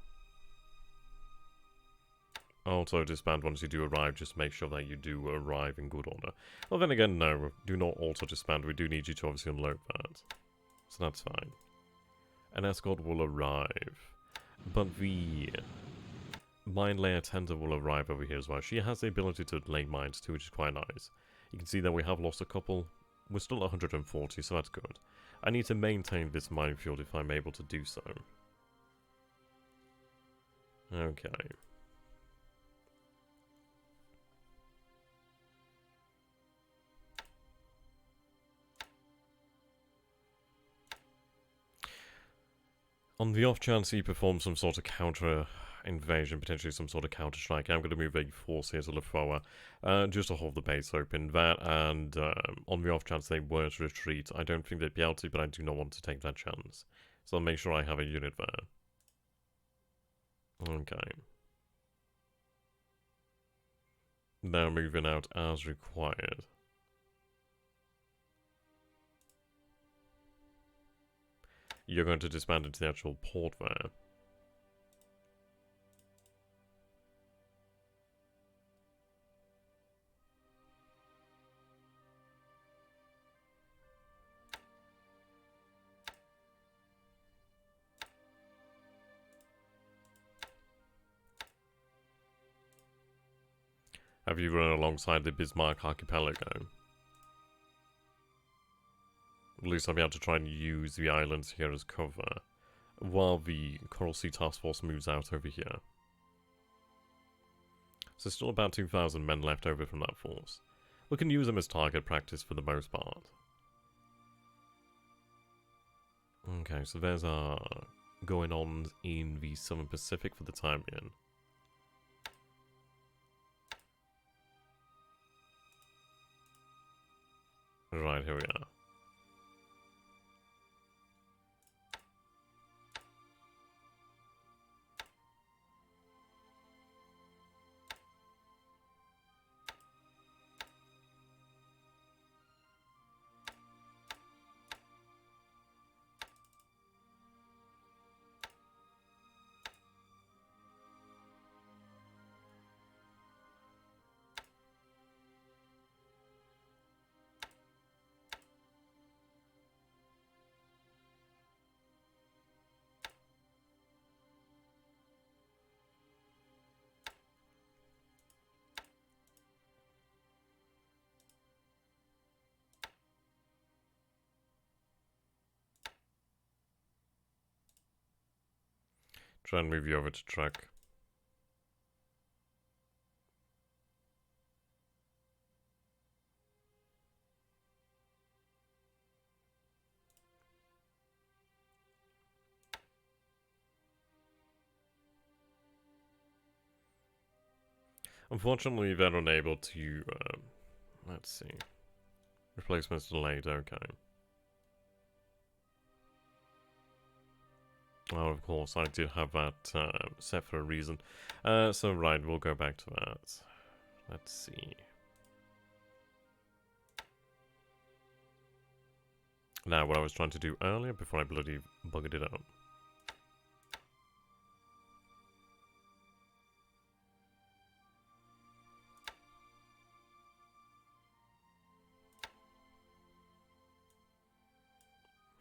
auto disband once you do arrive, just make sure that you do arrive in good order. Well, then again, no, do not auto disband. We do need you to obviously unload that. So that's fine. An escort will arrive. But the mine layer tender will arrive over here as well. She has the ability to lay mines too, which is quite nice. You can see that we have lost a couple. We're still at 140, so that's good. I need to maintain this minefield if I'm able to do so. Okay. On the off chance he performs some sort of counter invasion, potentially some sort of counter strike, I'm going to move a force here to Lafoa, just to hold the base open. That, and on the off chance they were to retreat, I don't think they'd be able to, but I do not want to take that chance. So I'll make sure I have a unit there. Okay. Now moving out as required. You're going to disband into the actual port there. Have you run alongside the Bismarck archipelago? At least I'll be able to try and use the islands here as cover, while the Coral Sea Task Force moves out over here. So still about 2,000 men left over from that force. We can use them as target practice for the most part. Okay, so there's our going on in the Southern Pacific for the time being. Right, here we are. Try and move you over to Trukk. Unfortunately, they're unable to, let's see. Replacement's delayed, okay. Oh, of course, I did have that set for a reason. So, right, we'll go back to that. Let's see. Now, what I was trying to do earlier before I bloody buggered it up.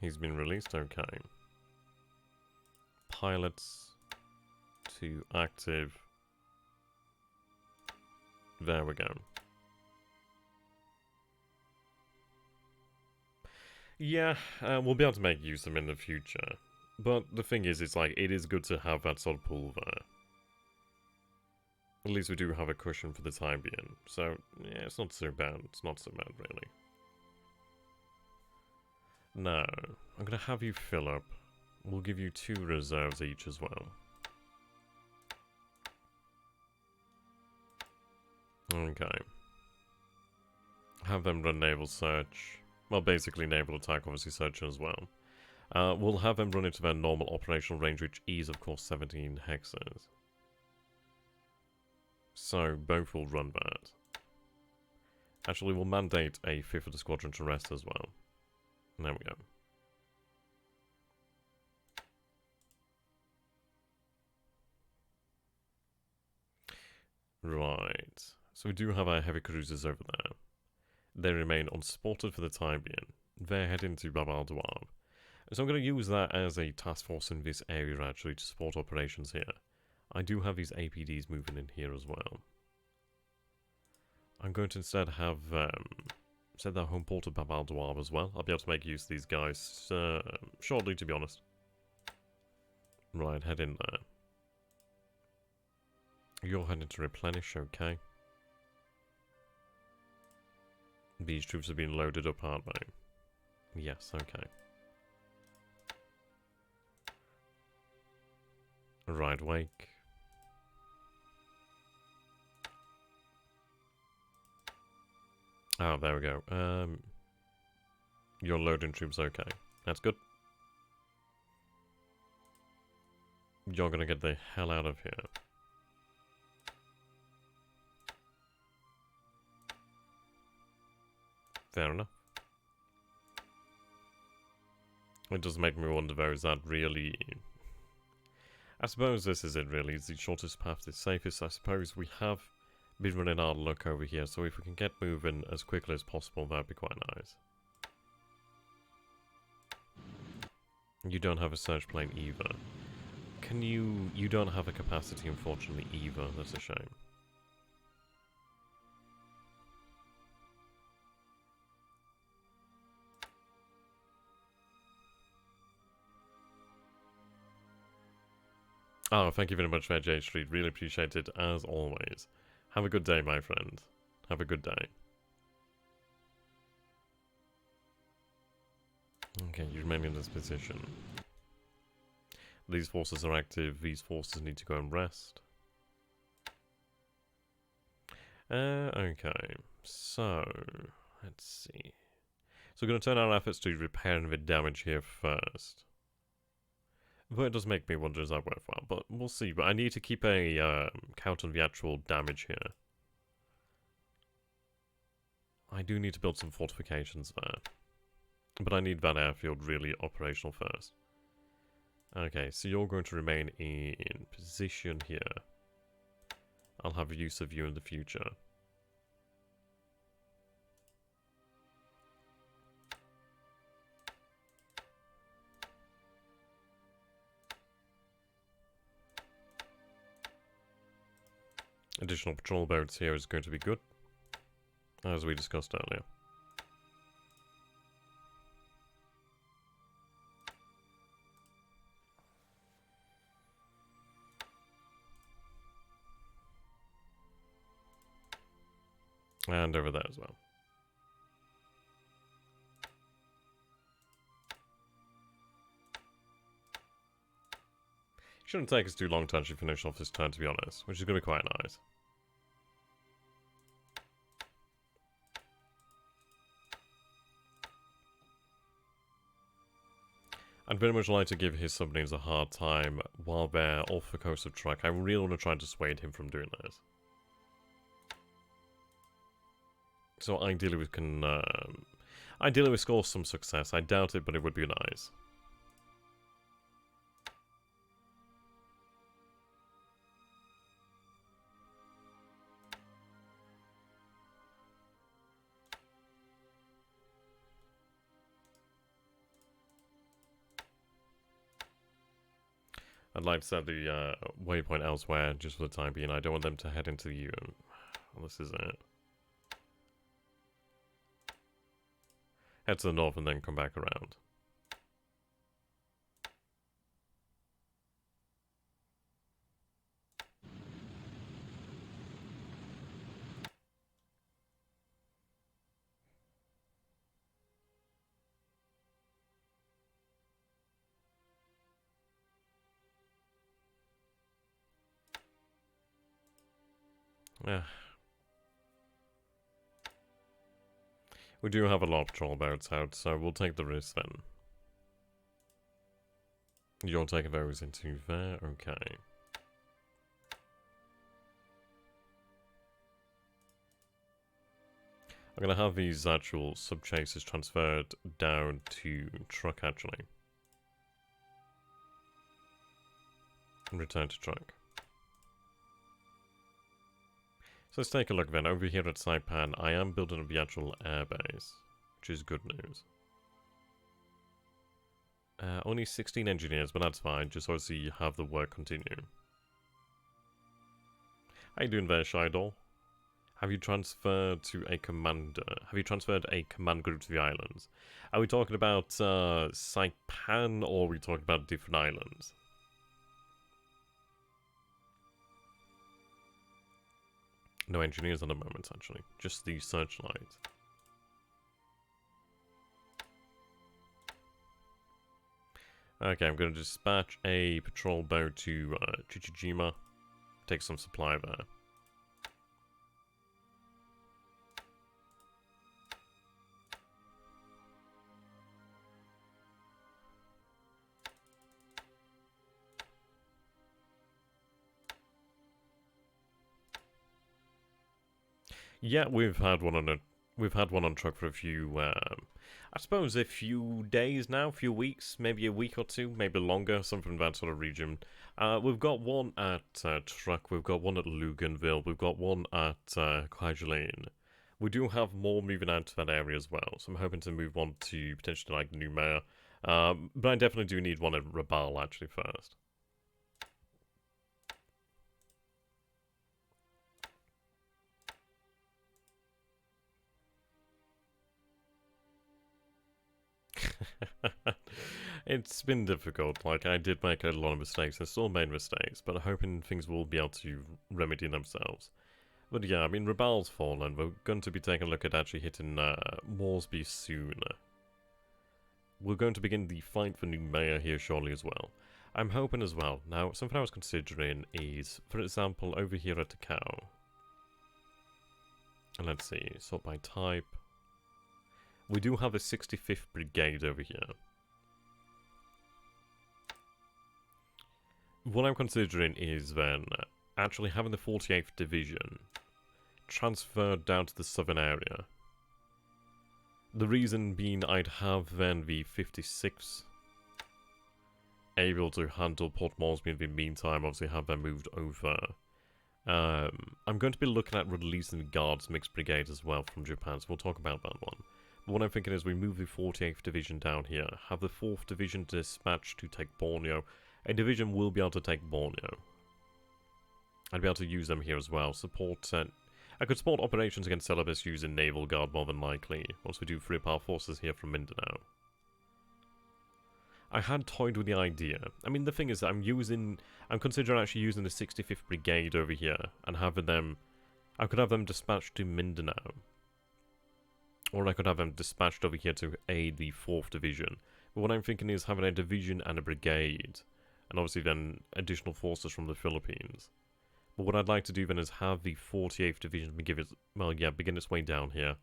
He's been released, okay. Pilots to active. There we go. Yeah, we'll be able to make use of them in the future. But the thing is, it's like, it is good to have that sort of pool there. At least we do have a cushion for the time being. So, yeah, it's not so bad. It's not so bad, really. Now, I'm going to have you fill up. We'll give you 2 reserves each as well. Okay. Have them run naval search. Well, basically naval attack, obviously search as well. We'll have them run into their normal operational range, which is, of course, 17 hexes. So, both will run that. Actually, we'll mandate a 5th of the squadron to rest as well. There we go. Right. So we do have our heavy cruisers over there. They remain unspotted for the time being. They're heading to Rabaul. So I'm going to use that as a task force in this area actually to support operations here. I do have these APDs moving in here as well. I'm going to instead have set that home port at Rabaul as well. I'll be able to make use of these guys shortly, to be honest. Right, head in there. You're heading to replenish, okay. These troops have been loaded up, aren't they? Yes, okay. Right, wake. Oh, there we go. You're loading troops, okay. That's good. You're gonna get the hell out of here. Fair enough. It does make me wonder though, is that really... I suppose this is it really, it's the shortest path, the safest. I suppose we have been running our luck over here, so if we can get moving as quickly as possible, that'd be quite nice. You don't have a search plane either. Can you... You don't have a capacity, unfortunately, either. That's a shame. Oh, thank you very much for J Street. Really appreciate it, as always. Have a good day, my friend. Have a good day. Okay, you remain in this position. These forces are active. These forces need to go and rest. Okay. So, let's see. So we're going to turn our efforts to repairing the damage here first. Though it does make me wonder, is that worthwhile? But we'll see. But I need to keep a count on the actual damage here. I do need to build some fortifications there. But I need that airfield really operational first. Okay, so you're going to remain in position here. I'll have use of you in the future. Additional patrol boats here is going to be good, as we discussed earlier. And over there as well. Shouldn't take us too long to actually finish off this turn, to be honest, which is going to be quite nice. I'd very much like to give his submarines a hard time while they're off the coast of Trukk. I really want to try and dissuade him from doing this. So ideally we can... ideally we score some success. I doubt it, but it would be nice. I'd like to set the waypoint elsewhere just for the time being. I don't want them to head into the... well, this is it. Head to the north and then come back around. Yeah. We do have a lot of patrol boats out, so we'll take the risk then. You're taking those into there? Okay. I'm going to have these actual sub-chasers transferred down to Trukk, actually. And return to Trukk. So let's take a look then. Over here at Saipan, I am building up the actual airbase, which is good news. Only 16 engineers, but that's fine, just so you have the work continue. How you doing there, Shydol? Have you transferred to a commander? Have you transferred a command group to the islands? Are we talking about Saipan, or are we talking about different islands? No engineers at the moment, actually. Just the searchlight. Okay, I'm going to dispatch a patrol boat to Chichijima. Take some supply there. Yeah, we've had one on Trukk for a few, I suppose a few days now, a few weeks, maybe a week or two, maybe longer, something from that sort of region. We've got one at Trukk, we've got one at Luganville, we've got one at Kwajalein. We do have more moving out to that area as well, so I'm hoping to move on to potentially like New Mare. But I definitely do need one at Rabaul actually first. It's been difficult. Like, I did make a lot of mistakes and still made mistakes, but I'm hoping things will be able to remedy themselves. But yeah, I mean, Rabaul's fallen. We're going to be taking a look at actually hitting Moresby soon. We're going to begin the fight for new mayor here shortly as well. I'm hoping as well. Now, something I was considering is, for example, over here at Takao. And let's see, sort by type. We do have a 65th Brigade over here. What I'm considering is then actually having the 48th Division transferred down to the southern area. The reason being I'd have then the 56th able to handle Port Moresby in the meantime, obviously have them moved over. I'm going to be looking at releasing the Guards Mixed Brigade as well from Japan, so we'll talk about that one. But what I'm thinking is we move the 48th Division down here, have the 4th Division dispatched to take Borneo. A division will be able to take Borneo. I'd be able to use them here as well. I could support operations against Celebes using Naval Guard more than likely, once we do free up our forces here from Mindanao. I had toyed with the idea. I mean, the thing is, I'm considering actually using the 65th Brigade over here, and having them, I could have them dispatched to Mindanao. Or I could have them dispatched over here to aid the 4th Division. But what I'm thinking is having a division and a brigade, and obviously then additional forces from the Philippines. But what I'd like to do then is have the 48th Division begin its way down here.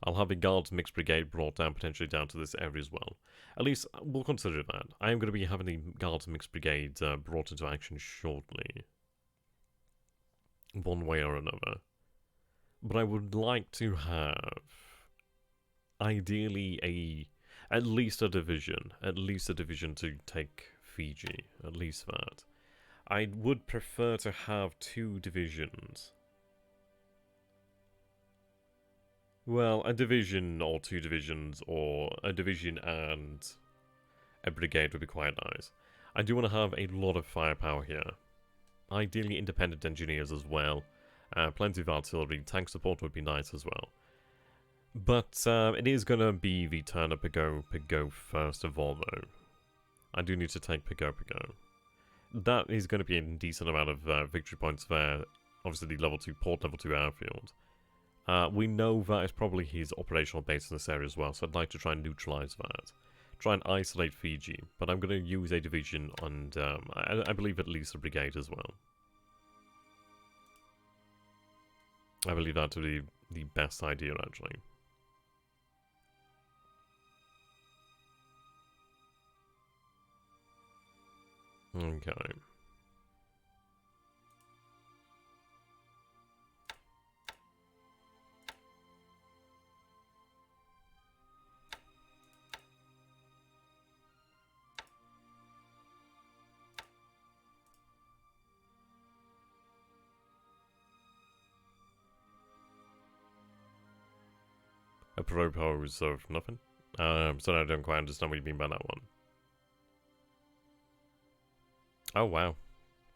I'll have the Guards Mixed Brigade brought down, potentially down to this area as well. At least, we'll consider that. I am going to be having the Guards Mixed Brigade brought into action shortly. One way or another. But I would like to have, ideally, at least a division to take Fiji, at least that. I would prefer to have 2 divisions. Well, a division or 2 divisions, or a division and a brigade would be quite nice. I do want to have a lot of firepower here. Ideally independent engineers as well. Plenty of artillery, tank support would be nice as well. But it is going to be the turn of Pago first of all, though. I do need to take Pago. That is going to be a decent amount of victory points there. Obviously, the Port Level 2 airfield. We know that is probably his operational base in this area as well, so I'd like to try and neutralise that. Try and isolate Fiji, but I'm going to use a division and I believe at least a brigade as well. I believe that to be the best idea, actually. Okay. Apropos of nothing. So I don't quite understand what you mean by that one. Oh wow.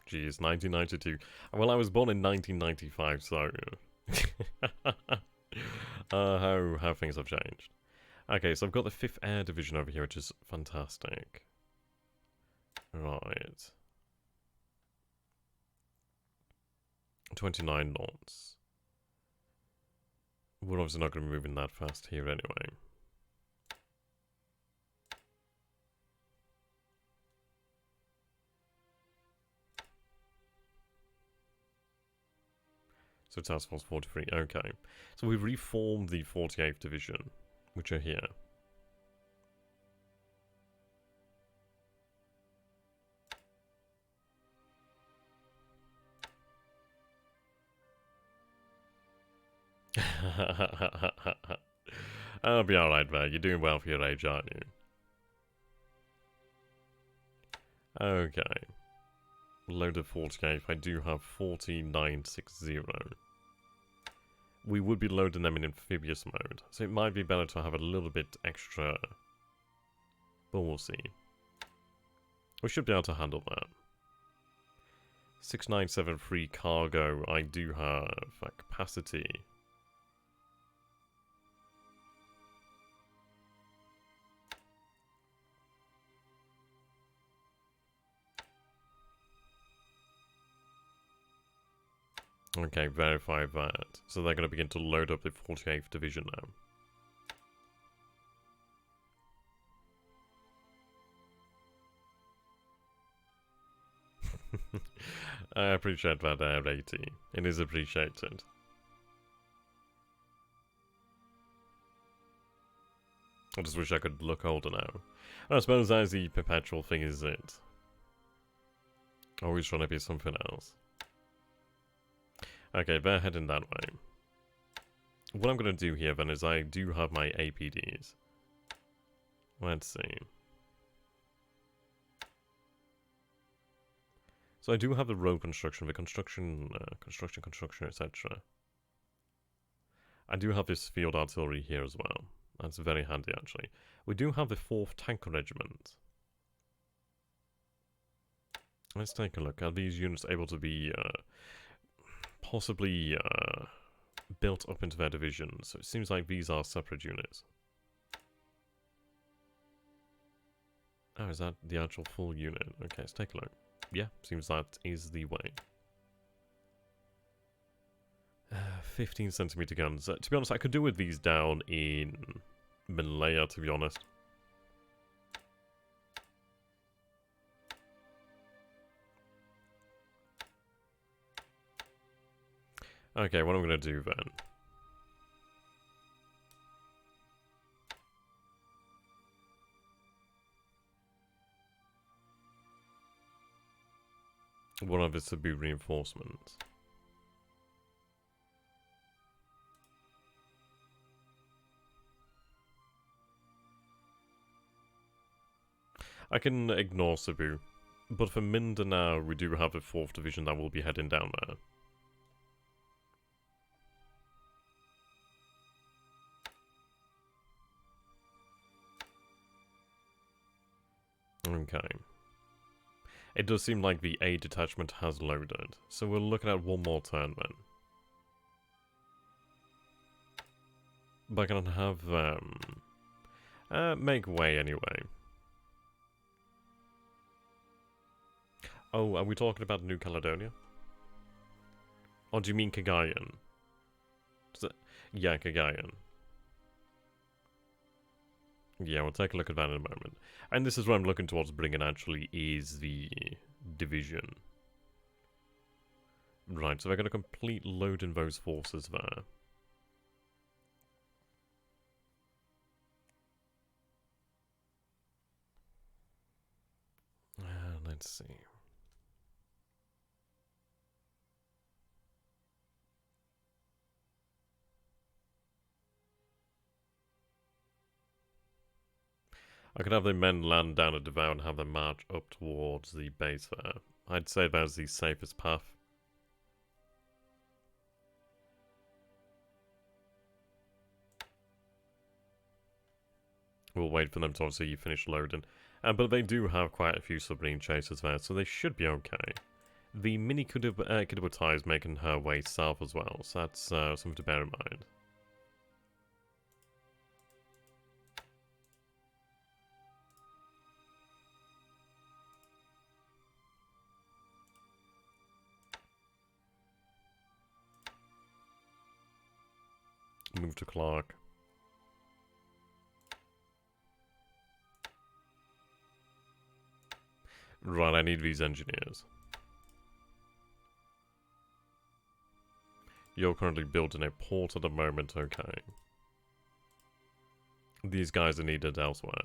Geez, 1992. Well, I was born in 1995, so... how things have changed. Okay, so I've got the 5th Air Division over here, which is fantastic. Right. 29 knots. We're obviously not going to be moving that fast here anyway. So Task Force 43, okay. So we've reformed the 48th Division, which are here. I'll be alright there, you're doing well for your age, aren't you? Okay. Load of 48, I do have 4960. We would be loading them in amphibious mode, so it might be better to have a little bit extra. But we'll see. We should be able to handle that. 6973 cargo, I do have a capacity. Okay, verify that. So they're going to begin to load up the 48th Division now. I appreciate that, AT. It is appreciated. I just wish I could look older now. I suppose that's the perpetual thing, is it? Always trying to be something else. Okay, they're heading that way. What I'm going to do here then is I do have my APDs. Let's see. So I do have the road construction, the construction, etc. I do have this field artillery here as well. That's very handy, actually. We do have the 4th Tank Regiment. Let's take a look. Are these units able to be possibly built up into their divisions? So it seems like these are separate units. Oh, is that the actual full unit? Okay, let's take a look. Yeah, seems that is the way. 15 centimeter guns. To be honest, I could do with these down in Malaya, to be honest. Okay, what I'm going to do then. One of this would be reinforcements. I can ignore Cebu, but for Mindanao we do have a 4th Division that will be heading down there. Okay. It does seem like the A detachment has loaded, so we'll look at one more turn then. But I can have them make way anyway. Oh, are we talking about New Caledonia? Or do you mean Cagayan? Yeah, Cagayan. Yeah, we'll take a look at that in a moment. And this is what I'm looking towards bringing, actually, is the division. Right, so they're going to complete loading those forces there. Let's see. I could have the men land down at Devour and have them march up towards the base there. I'd say that's the safest path. We'll wait for them to obviously finish loading. But they do have quite a few submarine chasers there, so they should be okay. The mini Kidderbutai is making her way south as well, so that's something to bear in mind. Move to Clark. Right, I need these engineers. You're currently building a port at the moment, okay. These guys are needed elsewhere.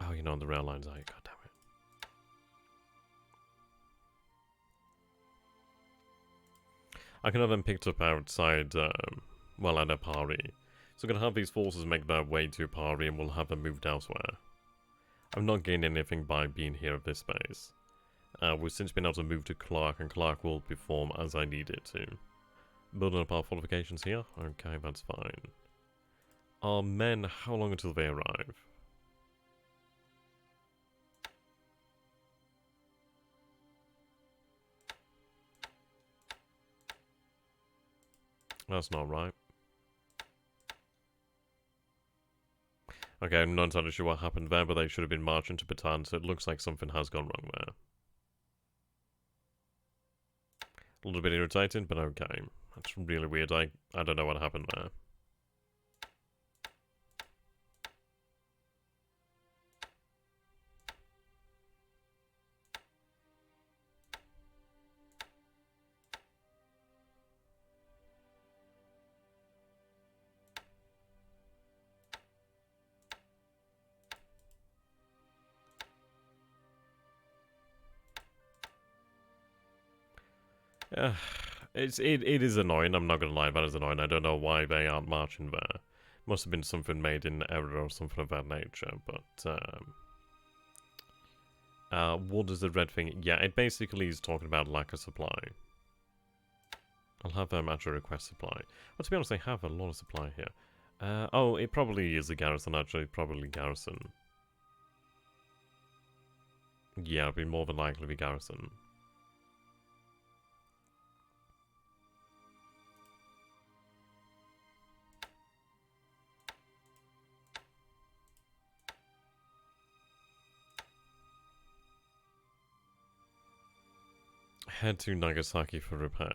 Oh, you know, on the rail lines, God damn it. I can have them picked up outside, well, at Apari. So I'm going to have these forces make their way to Apari and we'll have them moved elsewhere. I'm not gaining anything by being here at this base. We've since been able to move to Clark, and Clark will perform as I need it to. Building up our fortifications here? Okay, that's fine. Our men, how long until they arrive? That's not right. Okay, I'm not entirely sure what happened there, but they should have been marching to Bataan, so it looks like something has gone wrong there. A little bit irritating, but okay. That's really weird. I don't know what happened there. It is annoying, I'm not gonna lie, that is annoying. I don't know why they aren't marching there. Must have been something made in error or something of that nature, but, what is the red thing? Yeah, it basically is talking about lack of supply. I'll have them actually request supply. Well, to be honest, they have a lot of supply here. Oh, it probably is a garrison, actually, probably garrison. Yeah, it'd be more than likely be garrison. Head to Nagasaki for repair.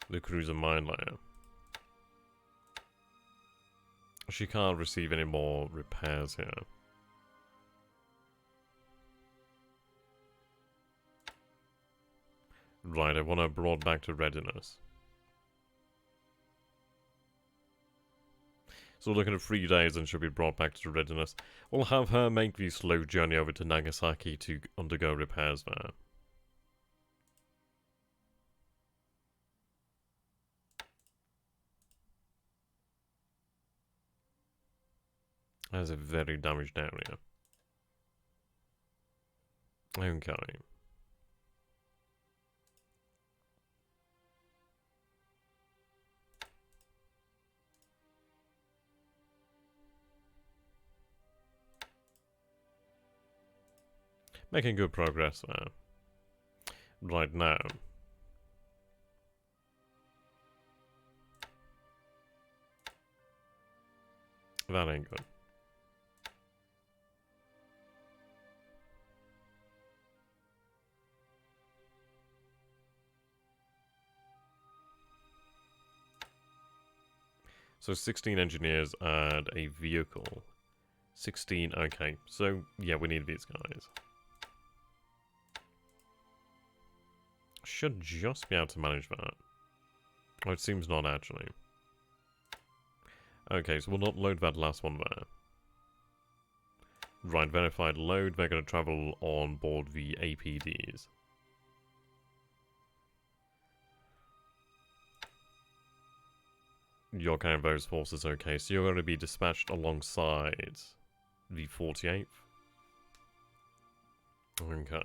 The cruiser mine layer. She can't receive any more repairs here. Right, I want her brought back to readiness. So we're looking at 3 days and she'll be brought back to readiness. We'll have her make the slow journey over to Nagasaki to undergo repairs there. That's a very damaged area. Okay. Making good progress there. Right now. That ain't good. So 16 engineers and a vehicle. 16, okay. So, yeah, we need these guys. Should just be able to manage that. Oh, it seems not actually. Okay, so we'll not load that last one there. Right, verified load. They're going to travel on board the APDs. You're carrying those forces, okay. So you're going to be dispatched alongside the 48th. Okay.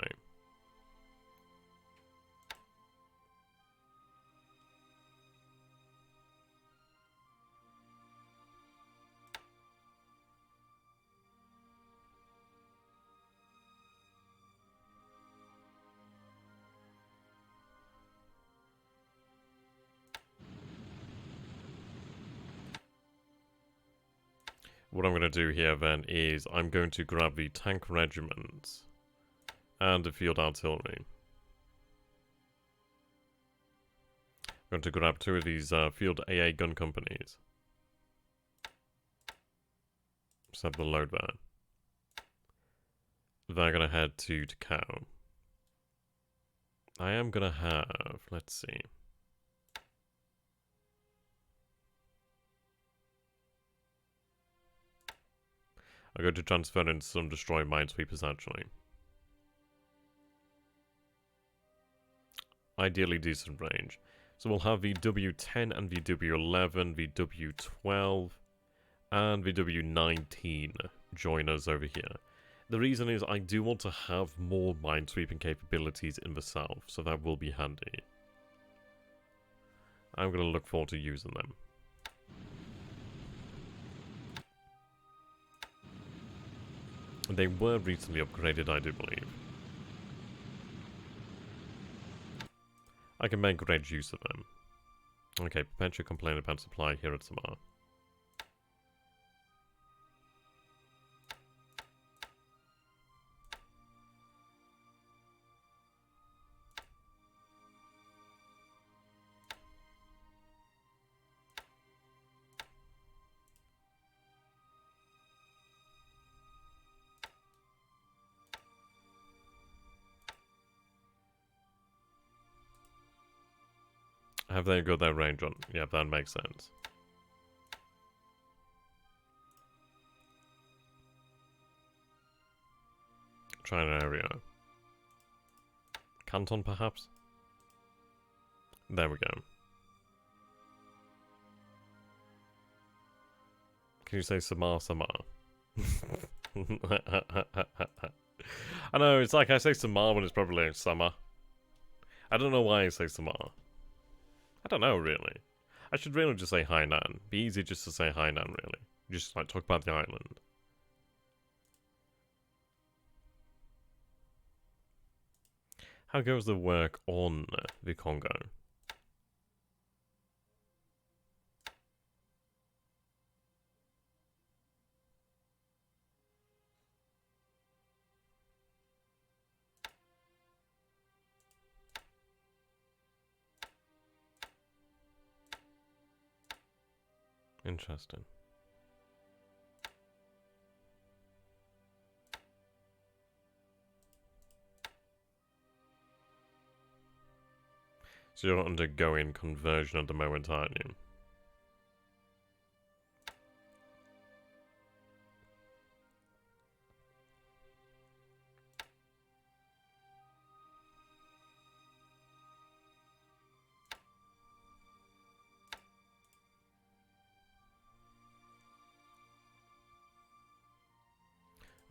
What I'm going to do here then is I'm going to grab the tank regiment and the field artillery. I'm going to grab 2 of these field AA gun companies. Set the load there. They're going to head to Takao. I am going to have, let's see. I'm going to transfer in some destroyed minesweepers actually. Ideally decent range. So we'll have the W10 and the W11, the W12, and the W19 join us over here. The reason is I do want to have more minesweeping capabilities in the south, so that will be handy. I'm going to look forward to using them. They were recently upgraded, I do believe. I can make great use of them. Okay, perpetual complaint about supply here at Samar. Have they got their range on? Yeah, that makes sense. China area. Canton, perhaps? There we go. Can you say Samar? I know, it's like I say Samar when it's probably summer. I don't know why I say Samar. I don't know, really. I should really just say Hainan. Be easy just to say Hainan, really. Just, like, talk about the island. How goes the work on the Congo? Interesting. So you're undergoing conversion at the moment, aren't you?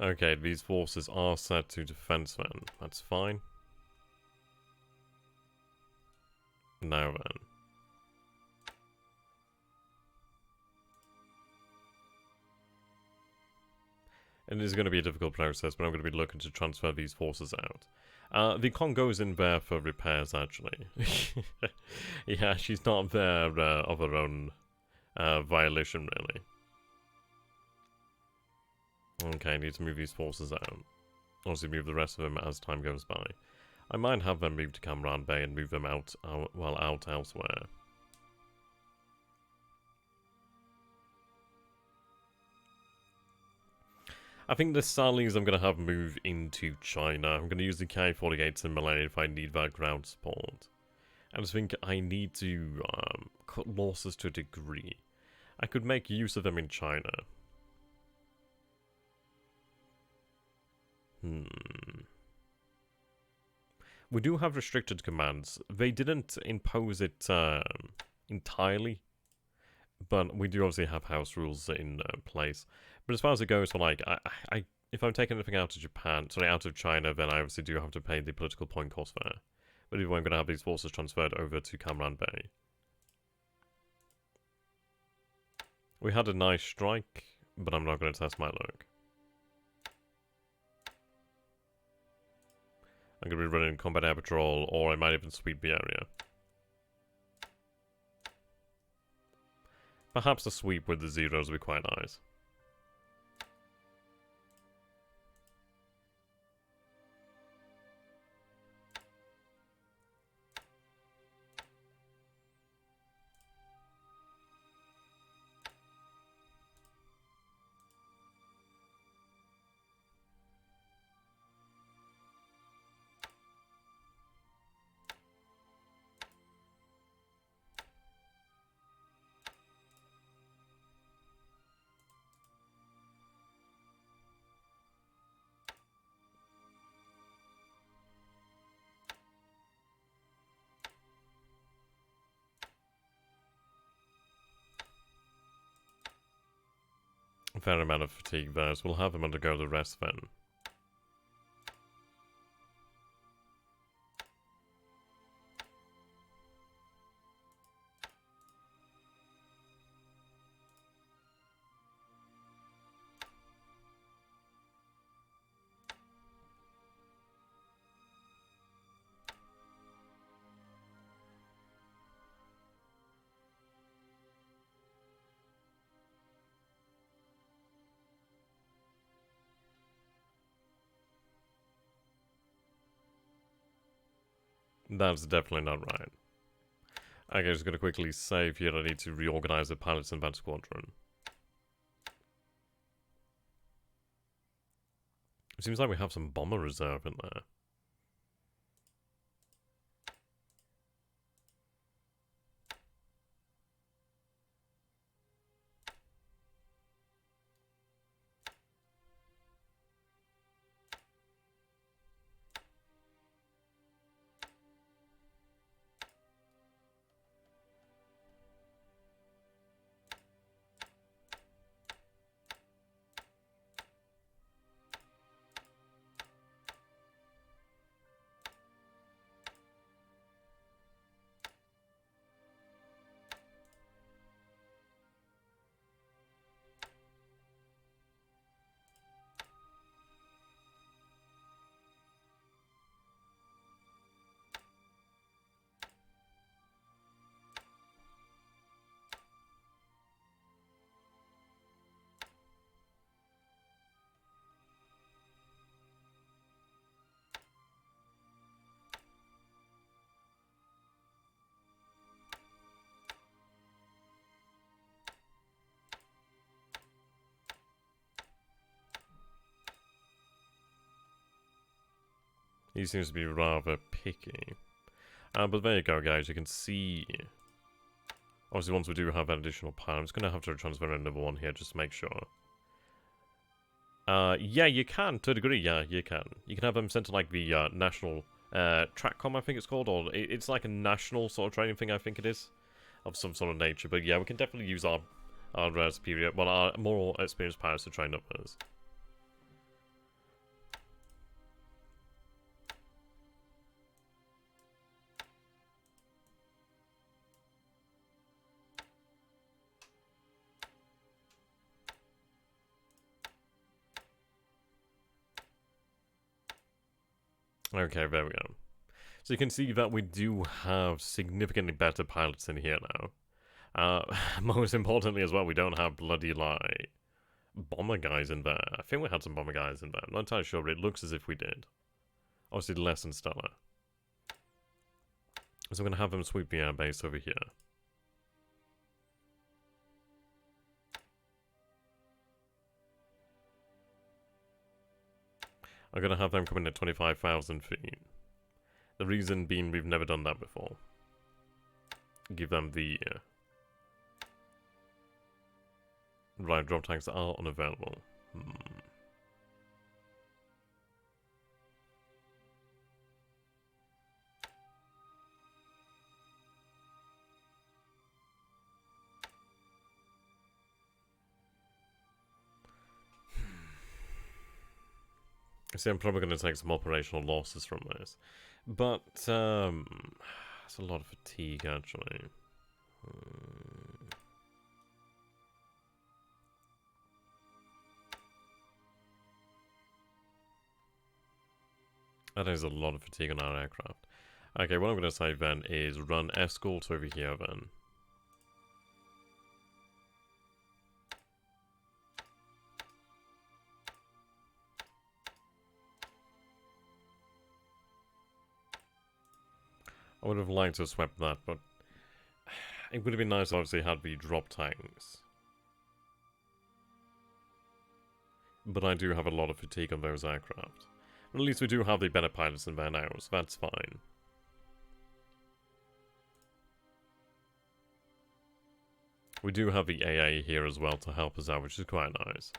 Okay, these forces are set to defense then. That's fine. Now then. It is going to be a difficult process, but I'm going to be looking to transfer these forces out. The Congo's in there for repairs, actually. Yeah, she's not there of her own violation, really. Okay, I need to move these forces out. Obviously move the rest of them as time goes by. I might have them move to Kamran Bay and move them out elsewhere. I think the Salis I'm going to have move into China. I'm going to use the Ki-48s in Malay if I need that ground support. I just think I need to cut losses to a degree. I could make use of them in China. We do have restricted commands. They didn't impose it entirely. But we do obviously have house rules in place. But as far as it goes for, like, if I'm taking anything out of Japan, sorry, out of China, then I obviously do have to pay the political point cost there. But if I'm going to have these forces transferred over to Kamran Bay. We had a nice strike, but I'm not going to test my luck. I'm going to be running combat air patrol, or I might even sweep the area. Perhaps a sweep with the zeros would be quite nice. A fair amount of fatigue there, so we'll have him undergo the rest then. That's definitely not right. Okay, just gonna quickly save here. I need to reorganize the pilots in that squadron. It seems like we have some bomber reserve in there. He seems to be rather picky. But there you go, guys. You can see... Obviously, once we do have that additional pilot, I'm just going to have to transfer another one here just to make sure. Yeah, you can, to a degree, yeah, you can. You can have them sent to, like, the national TrackCom, I think it's called, or it's like a national sort of training thing, I think it is, of some sort of nature. But yeah, we can definitely use our superior, well, our more experienced pilots to train others. Okay, there we go. So you can see that we do have significantly better pilots in here now. Most importantly as well, we don't have bloody, like, bomber guys in there. I think we had some bomber guys in there. I'm not entirely sure, but it looks as if we did. Obviously less than stellar. So I'm going to have them sweep the air base over here. I'm going to have them come in at 25,000 feet. The reason being we've never done that before. Give them the... Right, drop tanks are unavailable. See, I'm probably going to take some operational losses from this. But, it's a lot of fatigue, actually. That is a lot of fatigue on our aircraft. Okay, what I'm going to say then is run escort over here then. I would have liked to have swept that, but it would have been nice obviously had we drop tanks. But I do have a lot of fatigue on those aircraft. At least we do have the better pilots in there now, so that's fine. We do have the AA here as well to help us out, which is quite nice.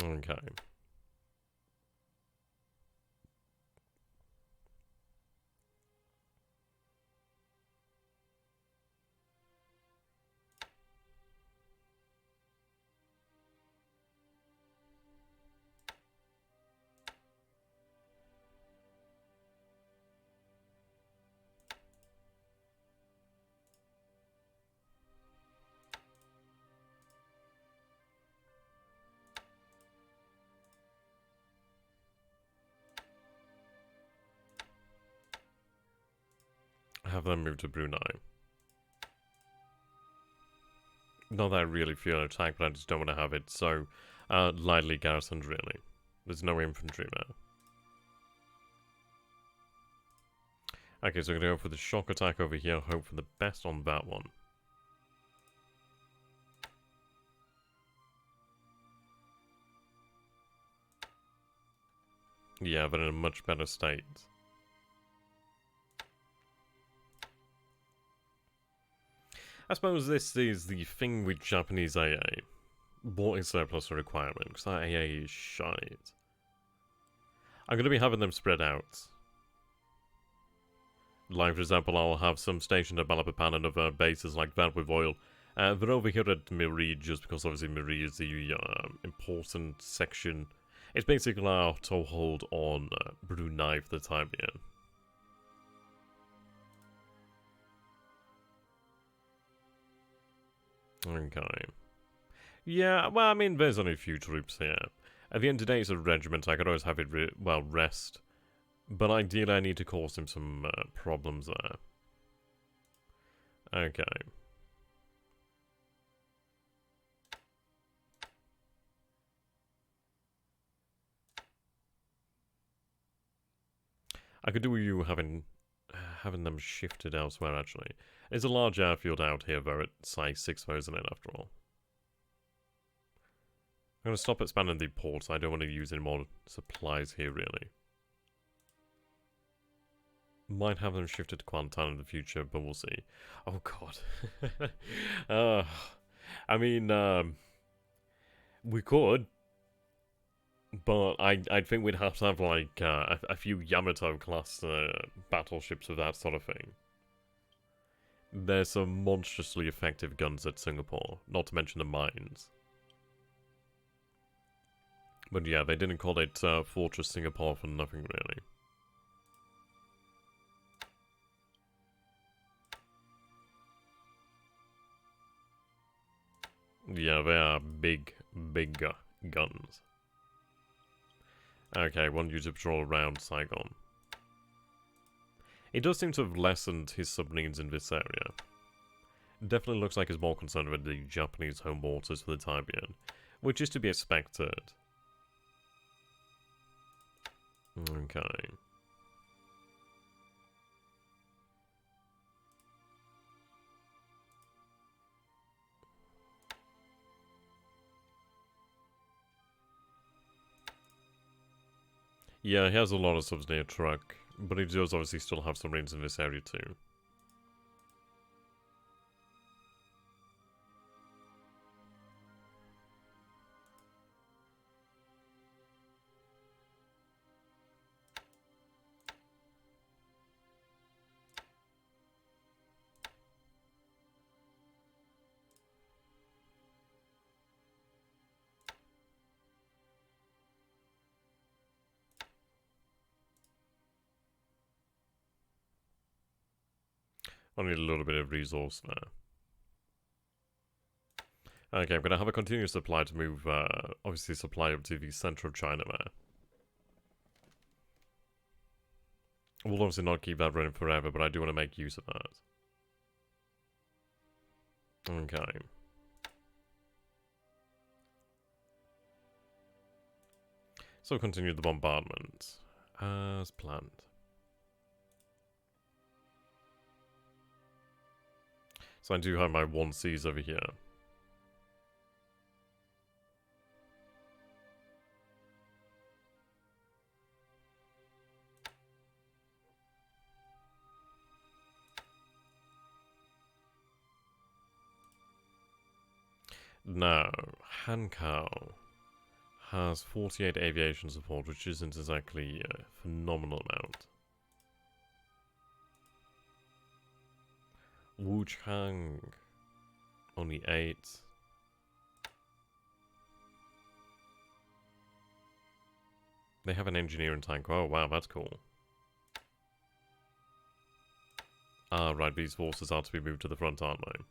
Okay. Have them move to Brunei. Not that I really fear an attack, but I just don't want to have it so lightly garrisoned, really. There's no infantry there. Okay, so we're going to go for the shock attack over here, hope for the best on that one. Yeah, but in a much better state. I suppose this is the thing with Japanese AA. What is surplus a requirement? Because that AA is shite. I'm going to be having them spread out. Like, for example, I'll have some stationed at Balapapan and other bases like that with oil. They're over here at Miri just because obviously Miri is the important section. It's basically our toehold on Brunei for the time being. Okay. Yeah, well, I mean, there's only a few troops here. At the end of the day, it's a regiment. I could always have it, rest. But ideally, I need to cause him some problems there. Okay. I could do with you having them shifted elsewhere, actually. There's a large airfield out here, though, at size 6, isn't it, after all? I'm going to stop expanding the ports. I don't want to use any more supplies here, really. Might have them shifted to Kuantan in the future, but we'll see. Oh, God. I mean, we could. But I think we'd have to have, like, a few Yamato-class battleships with that sort of thing. There's some monstrously effective guns at Singapore, not to mention the mines. But yeah, they didn't call it Fortress Singapore for nothing, really. Yeah, they are big guns. Okay, want you to patrol around Saigon. He does seem to have lessened his submarines in this area. Definitely looks like he's more concerned with the Japanese home waters for the time being, which is to be expected. Okay. Yeah, he has a lot of subs near Trukk, but he does obviously still have some marines in this area too. Only a little bit of resource there. Okay, I'm going to have a continuous supply to move, obviously, supply up to the center of China there. We'll obviously not keep that running forever, but I do want to make use of that. Okay. So continue the bombardment, as planned. So I do have my 1Cs over here. Now, Hankau has 48 aviation support, which isn't exactly a phenomenal amount. Wuchang, only 8. They have an engineering tank. Oh, wow, that's cool. Ah, right, these forces are to be moved to the front, aren't they?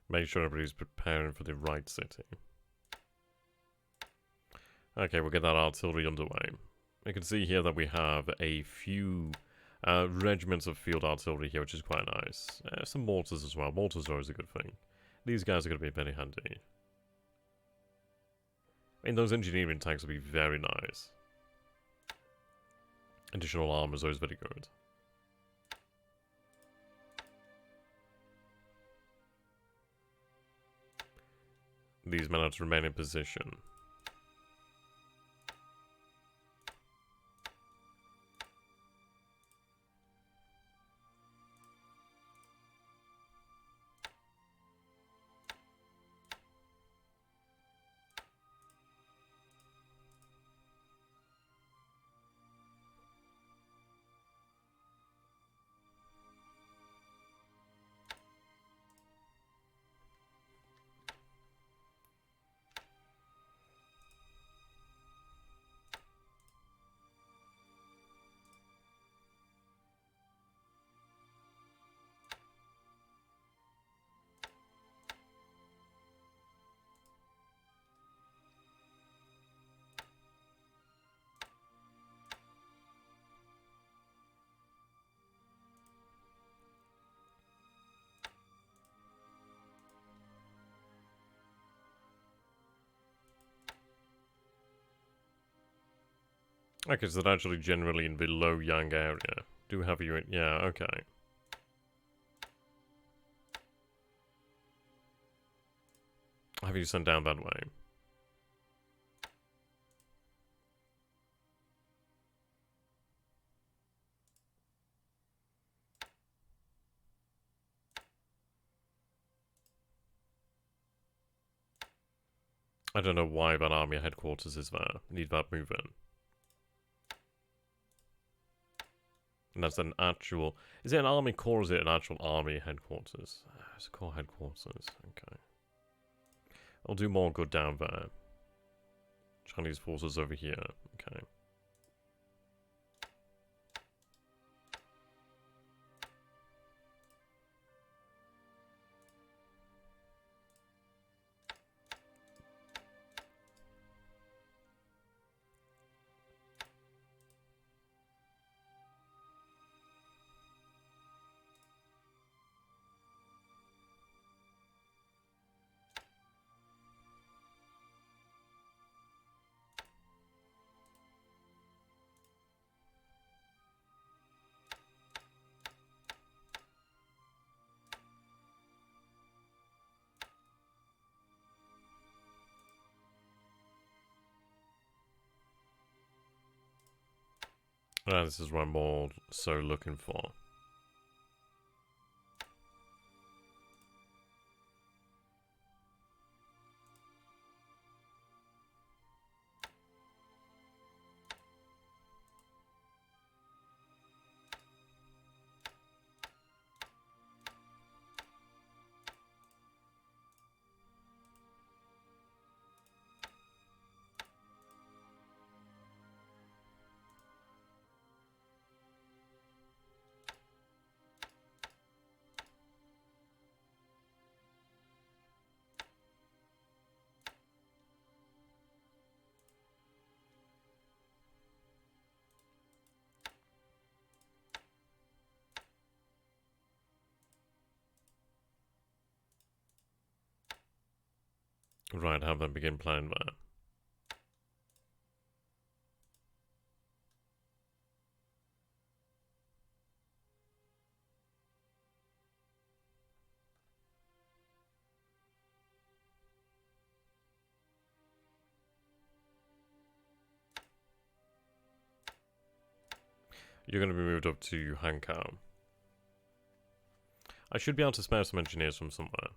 Make sure everybody's preparing for the right city. Okay, we'll get that artillery underway. You can see here that we have a few regiments of field artillery here, which is quite nice. Some mortars as well. Mortars are always a good thing. These guys are going to be very handy. I mean, those engineering tanks will be very nice. Additional armor is always very good. These men have to remain in position. Okay, so they're actually generally in the low Yang area. Do have you in... Yeah, okay. Have you sent down that way? I don't know why that army headquarters is there. Need that moving. And that's an actual... Is it an army core or is it an actual army headquarters? It's a core headquarters. Okay. I'll do more good down there. Chinese forces over here. Okay. This is what I'm more so looking for. Right, have them begin planning that. You're going to be moved up to Heika. I should be able to spare some engineers from somewhere.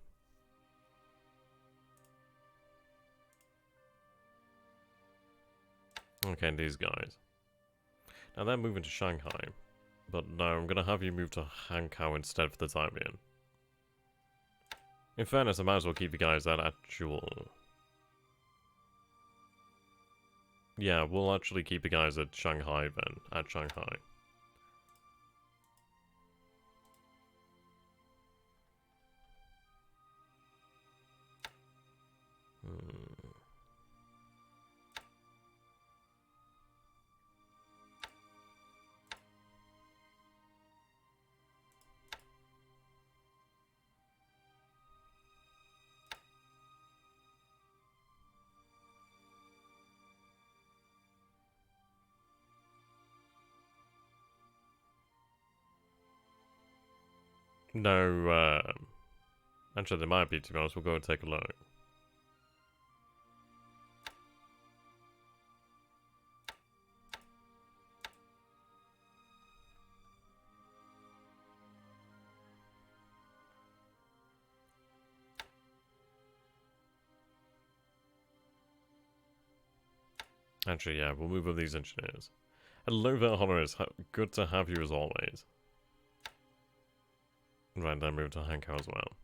Okay, these guys. Now they're moving to Shanghai. But no, I'm going to have you move to Hankou instead for the time being. In fairness, I might as well keep you guys at actual... Yeah, we'll actually keep you guys at Shanghai then. At Shanghai. No, actually there might be, to be honest. We'll go and take a look. Actually, yeah, we'll move up these engineers. Hello there, Honoris. Good to have you as always. Right, then move to Hankou as well.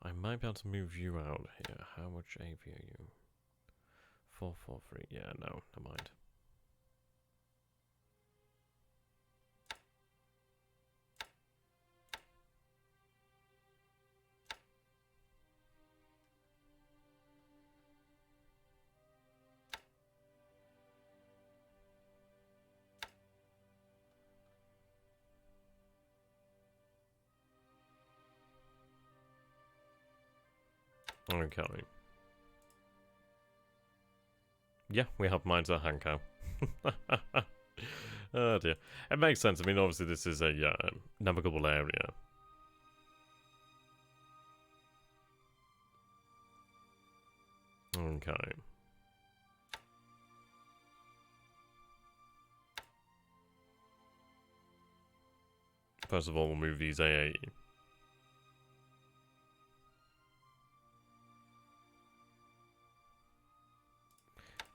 I might be able to move you out here. How much AV are you? 443. Yeah, no, never mind. Okay. Yeah, we have mines at Hankou. Oh dear. It makes sense. I mean, obviously this is a navigable area. Okay. First of all, we'll move these AAE.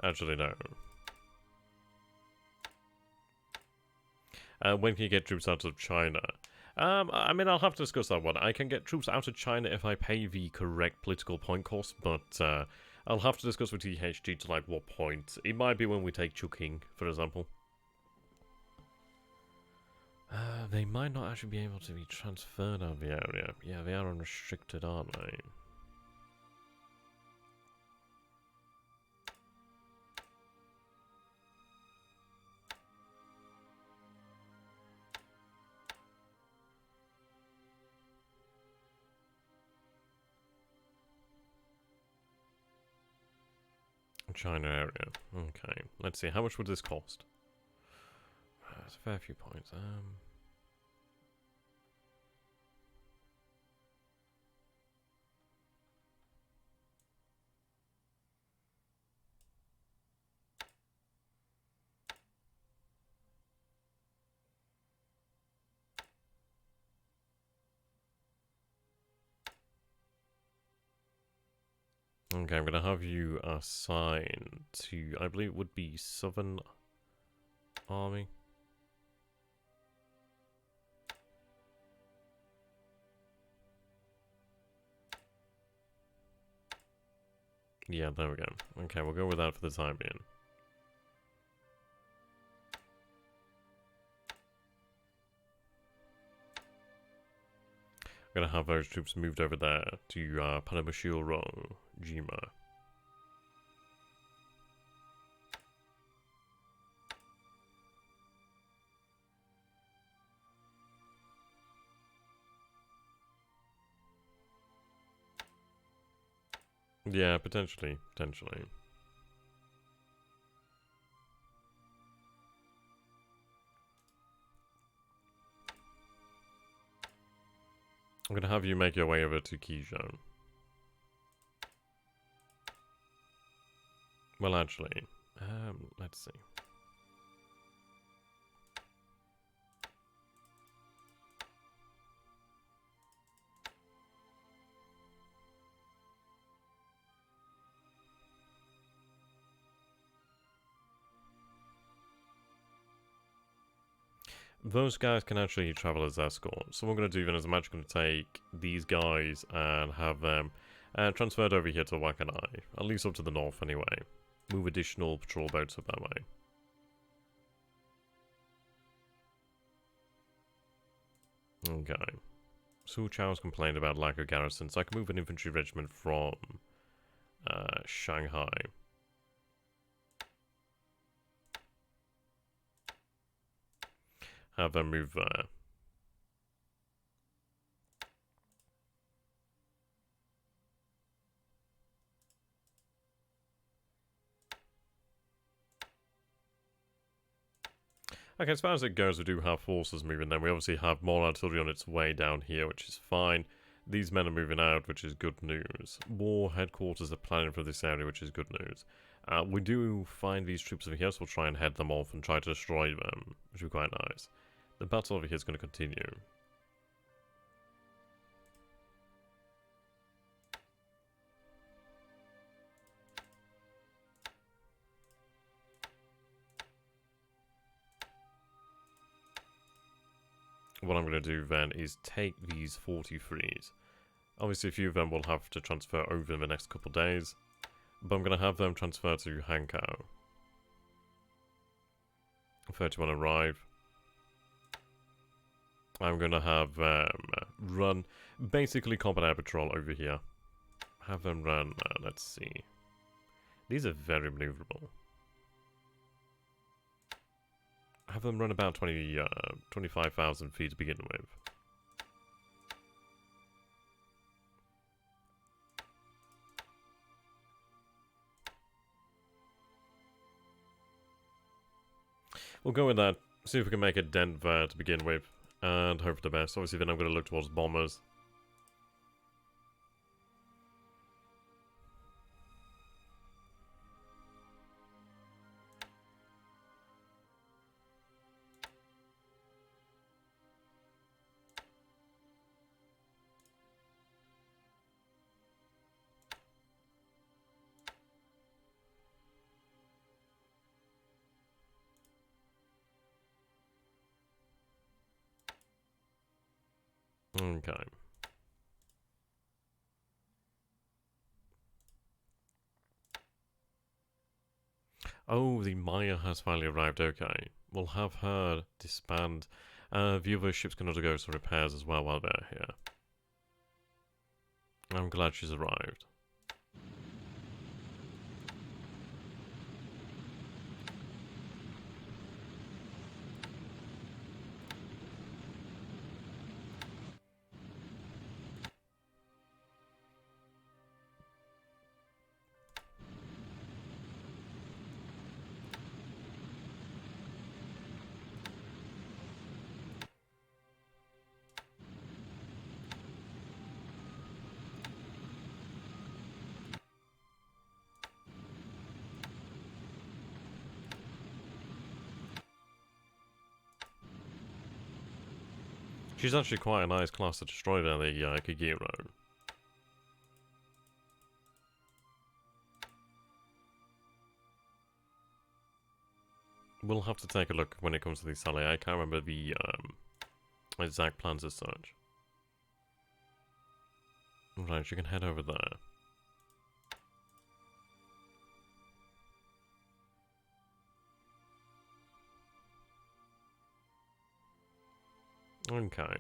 Actually, no. When can you get troops out of China? I mean, I'll have to discuss that one. I can get troops out of China if I pay the correct political point cost, but I'll have to discuss with THG to, like, what point. It might be when we take Chongqing, for example. They might not actually be able to be transferred out of the area. Yeah, they are unrestricted, aren't they? China area. Okay. Let's see. How much would this cost? It's a fair few points. Okay, I'm gonna have you assigned to, I believe it would be Southern Army. Yeah, there we go. Okay, we'll go with that for the time being. I'm gonna have those troops moved over there to Panamashiro Jima. Yeah, potentially. I'm gonna have you make your way over to Kijo. Well, actually, let's see. Those guys can actually travel as escorts. So what I'm going to do then is I'm actually going to take these guys and have them transferred over here to Wakanai. At least up to the north anyway. Move additional patrol boats up that way. Okay. Su Chao's complained about lack of garrison, so I can move an infantry regiment from Shanghai. Have them move there. Okay, as far as it goes, we do have forces moving then. We obviously have more artillery on its way down here, which is fine. These men are moving out, which is good news. War headquarters are planning for this area, which is good news. We do find these troops over here, so we'll try and head them off and try to destroy them, which would be quite nice. The battle over here is going to continue. What I'm going to do then is take these 43s. Obviously a few of them will have to transfer over in the next couple of days, but I'm going to have them transfer to Hankau. 31 arrive. I'm going to have run basically combat air patrol over here. Have them run, let's see. These are very maneuverable. Have them run about 25,000 feet to begin with. We'll go with that, see if we can make a dent there to begin with, and hope for the best. Obviously then I'm going to look towards bombers. Okay. Oh, the Maya has finally arrived, okay. We'll have her disband. The other ships can undergo some repairs as well while they're here. I'm glad she's arrived. She's actually quite a nice class to destroy there, the Kagero. We'll have to take a look when it comes to the Sally. I can't remember the exact plans as such. Right, you can head over there. Okay.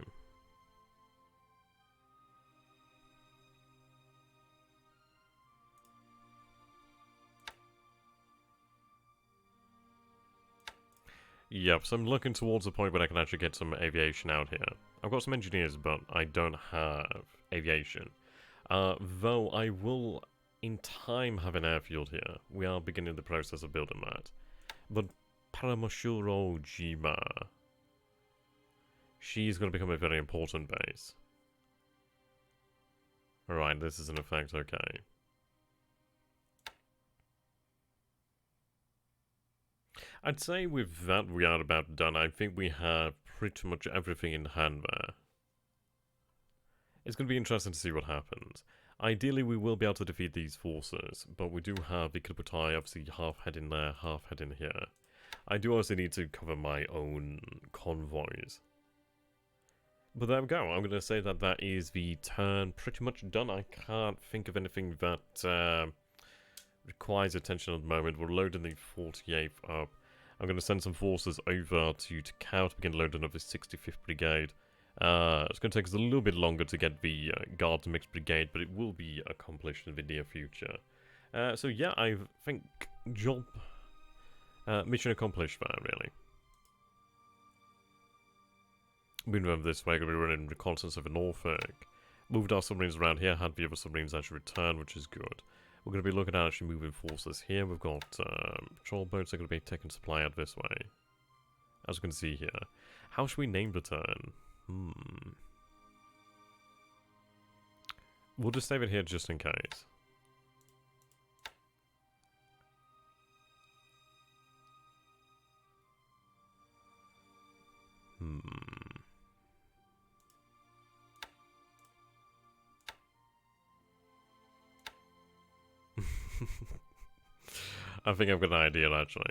Yep, so I'm looking towards the point where I can actually get some aviation out here. I've got some engineers, but I don't have aviation. Though I will, in time, have an airfield here. We are beginning the process of building that. But Paramushuro Jima, she's going to become a very important base. Alright, this is in effect okay. I'd say with that we are about done. I think we have pretty much everything in hand there. It's going to be interesting to see what happens. Ideally we will be able to defeat these forces, but we do have the Kilgore obviously half heading there, half heading here. I do also need to cover my own convoys. But there we go. I'm going to say that that is the turn pretty much done. I can't think of anything that requires attention at the moment. We're loading the 48th up. I'm going to send some forces over to Takao to begin loading up the 65th Brigade. It's going to take us a little bit longer to get the Guards Mixed Brigade, but it will be accomplished in the near future. So yeah, I think mission accomplished there, really. Moving over this way, we're going to be running reconnaissance over Norfolk. Moved our submarines around here, had the other submarines actually return, which is good. We're going to be looking at actually moving forces here. We've got patrol boats that are going to be taking supply out this way. As you can see here. How should we name the turn? We'll just save it here just in case. I think I've got an idea, actually.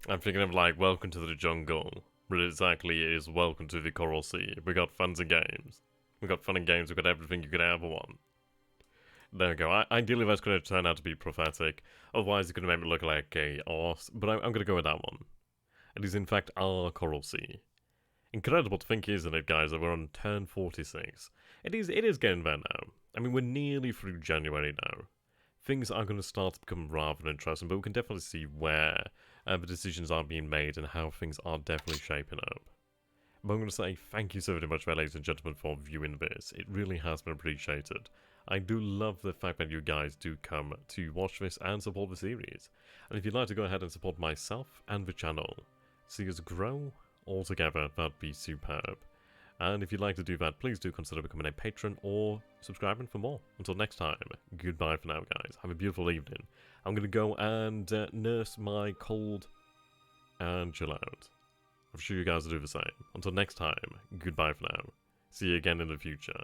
I'm thinking of like, welcome to the jungle. But exactly it is welcome to the Coral Sea. We got fun and games. We got fun and games, we got everything you could ever want. There we go. Ideally that's going to turn out to be prophetic. Otherwise it's going to make me look like a arse. But I'm going to go with that one. It is in fact our Coral Sea. Incredible to think, isn't it, guys, that we're on turn 46. It is getting there now. I mean, we're nearly through January now. Things are going to start to become rather interesting, but we can definitely see where the decisions are being made and how things are definitely shaping up. But I'm going to say thank you so very much, ladies and gentlemen, for viewing this. It really has been appreciated. I do love the fact that you guys do come to watch this and support the series. And if you'd like to go ahead and support myself and the channel, see us grow all together, that'd be superb. And if you'd like to do that, please do consider becoming a patron or subscribing for more. Until next time, goodbye for now, guys. Have a beautiful evening. I'm going to go and nurse my cold and chill out. I'm sure you guys will do the same. Until next time, goodbye for now. See you again in the future.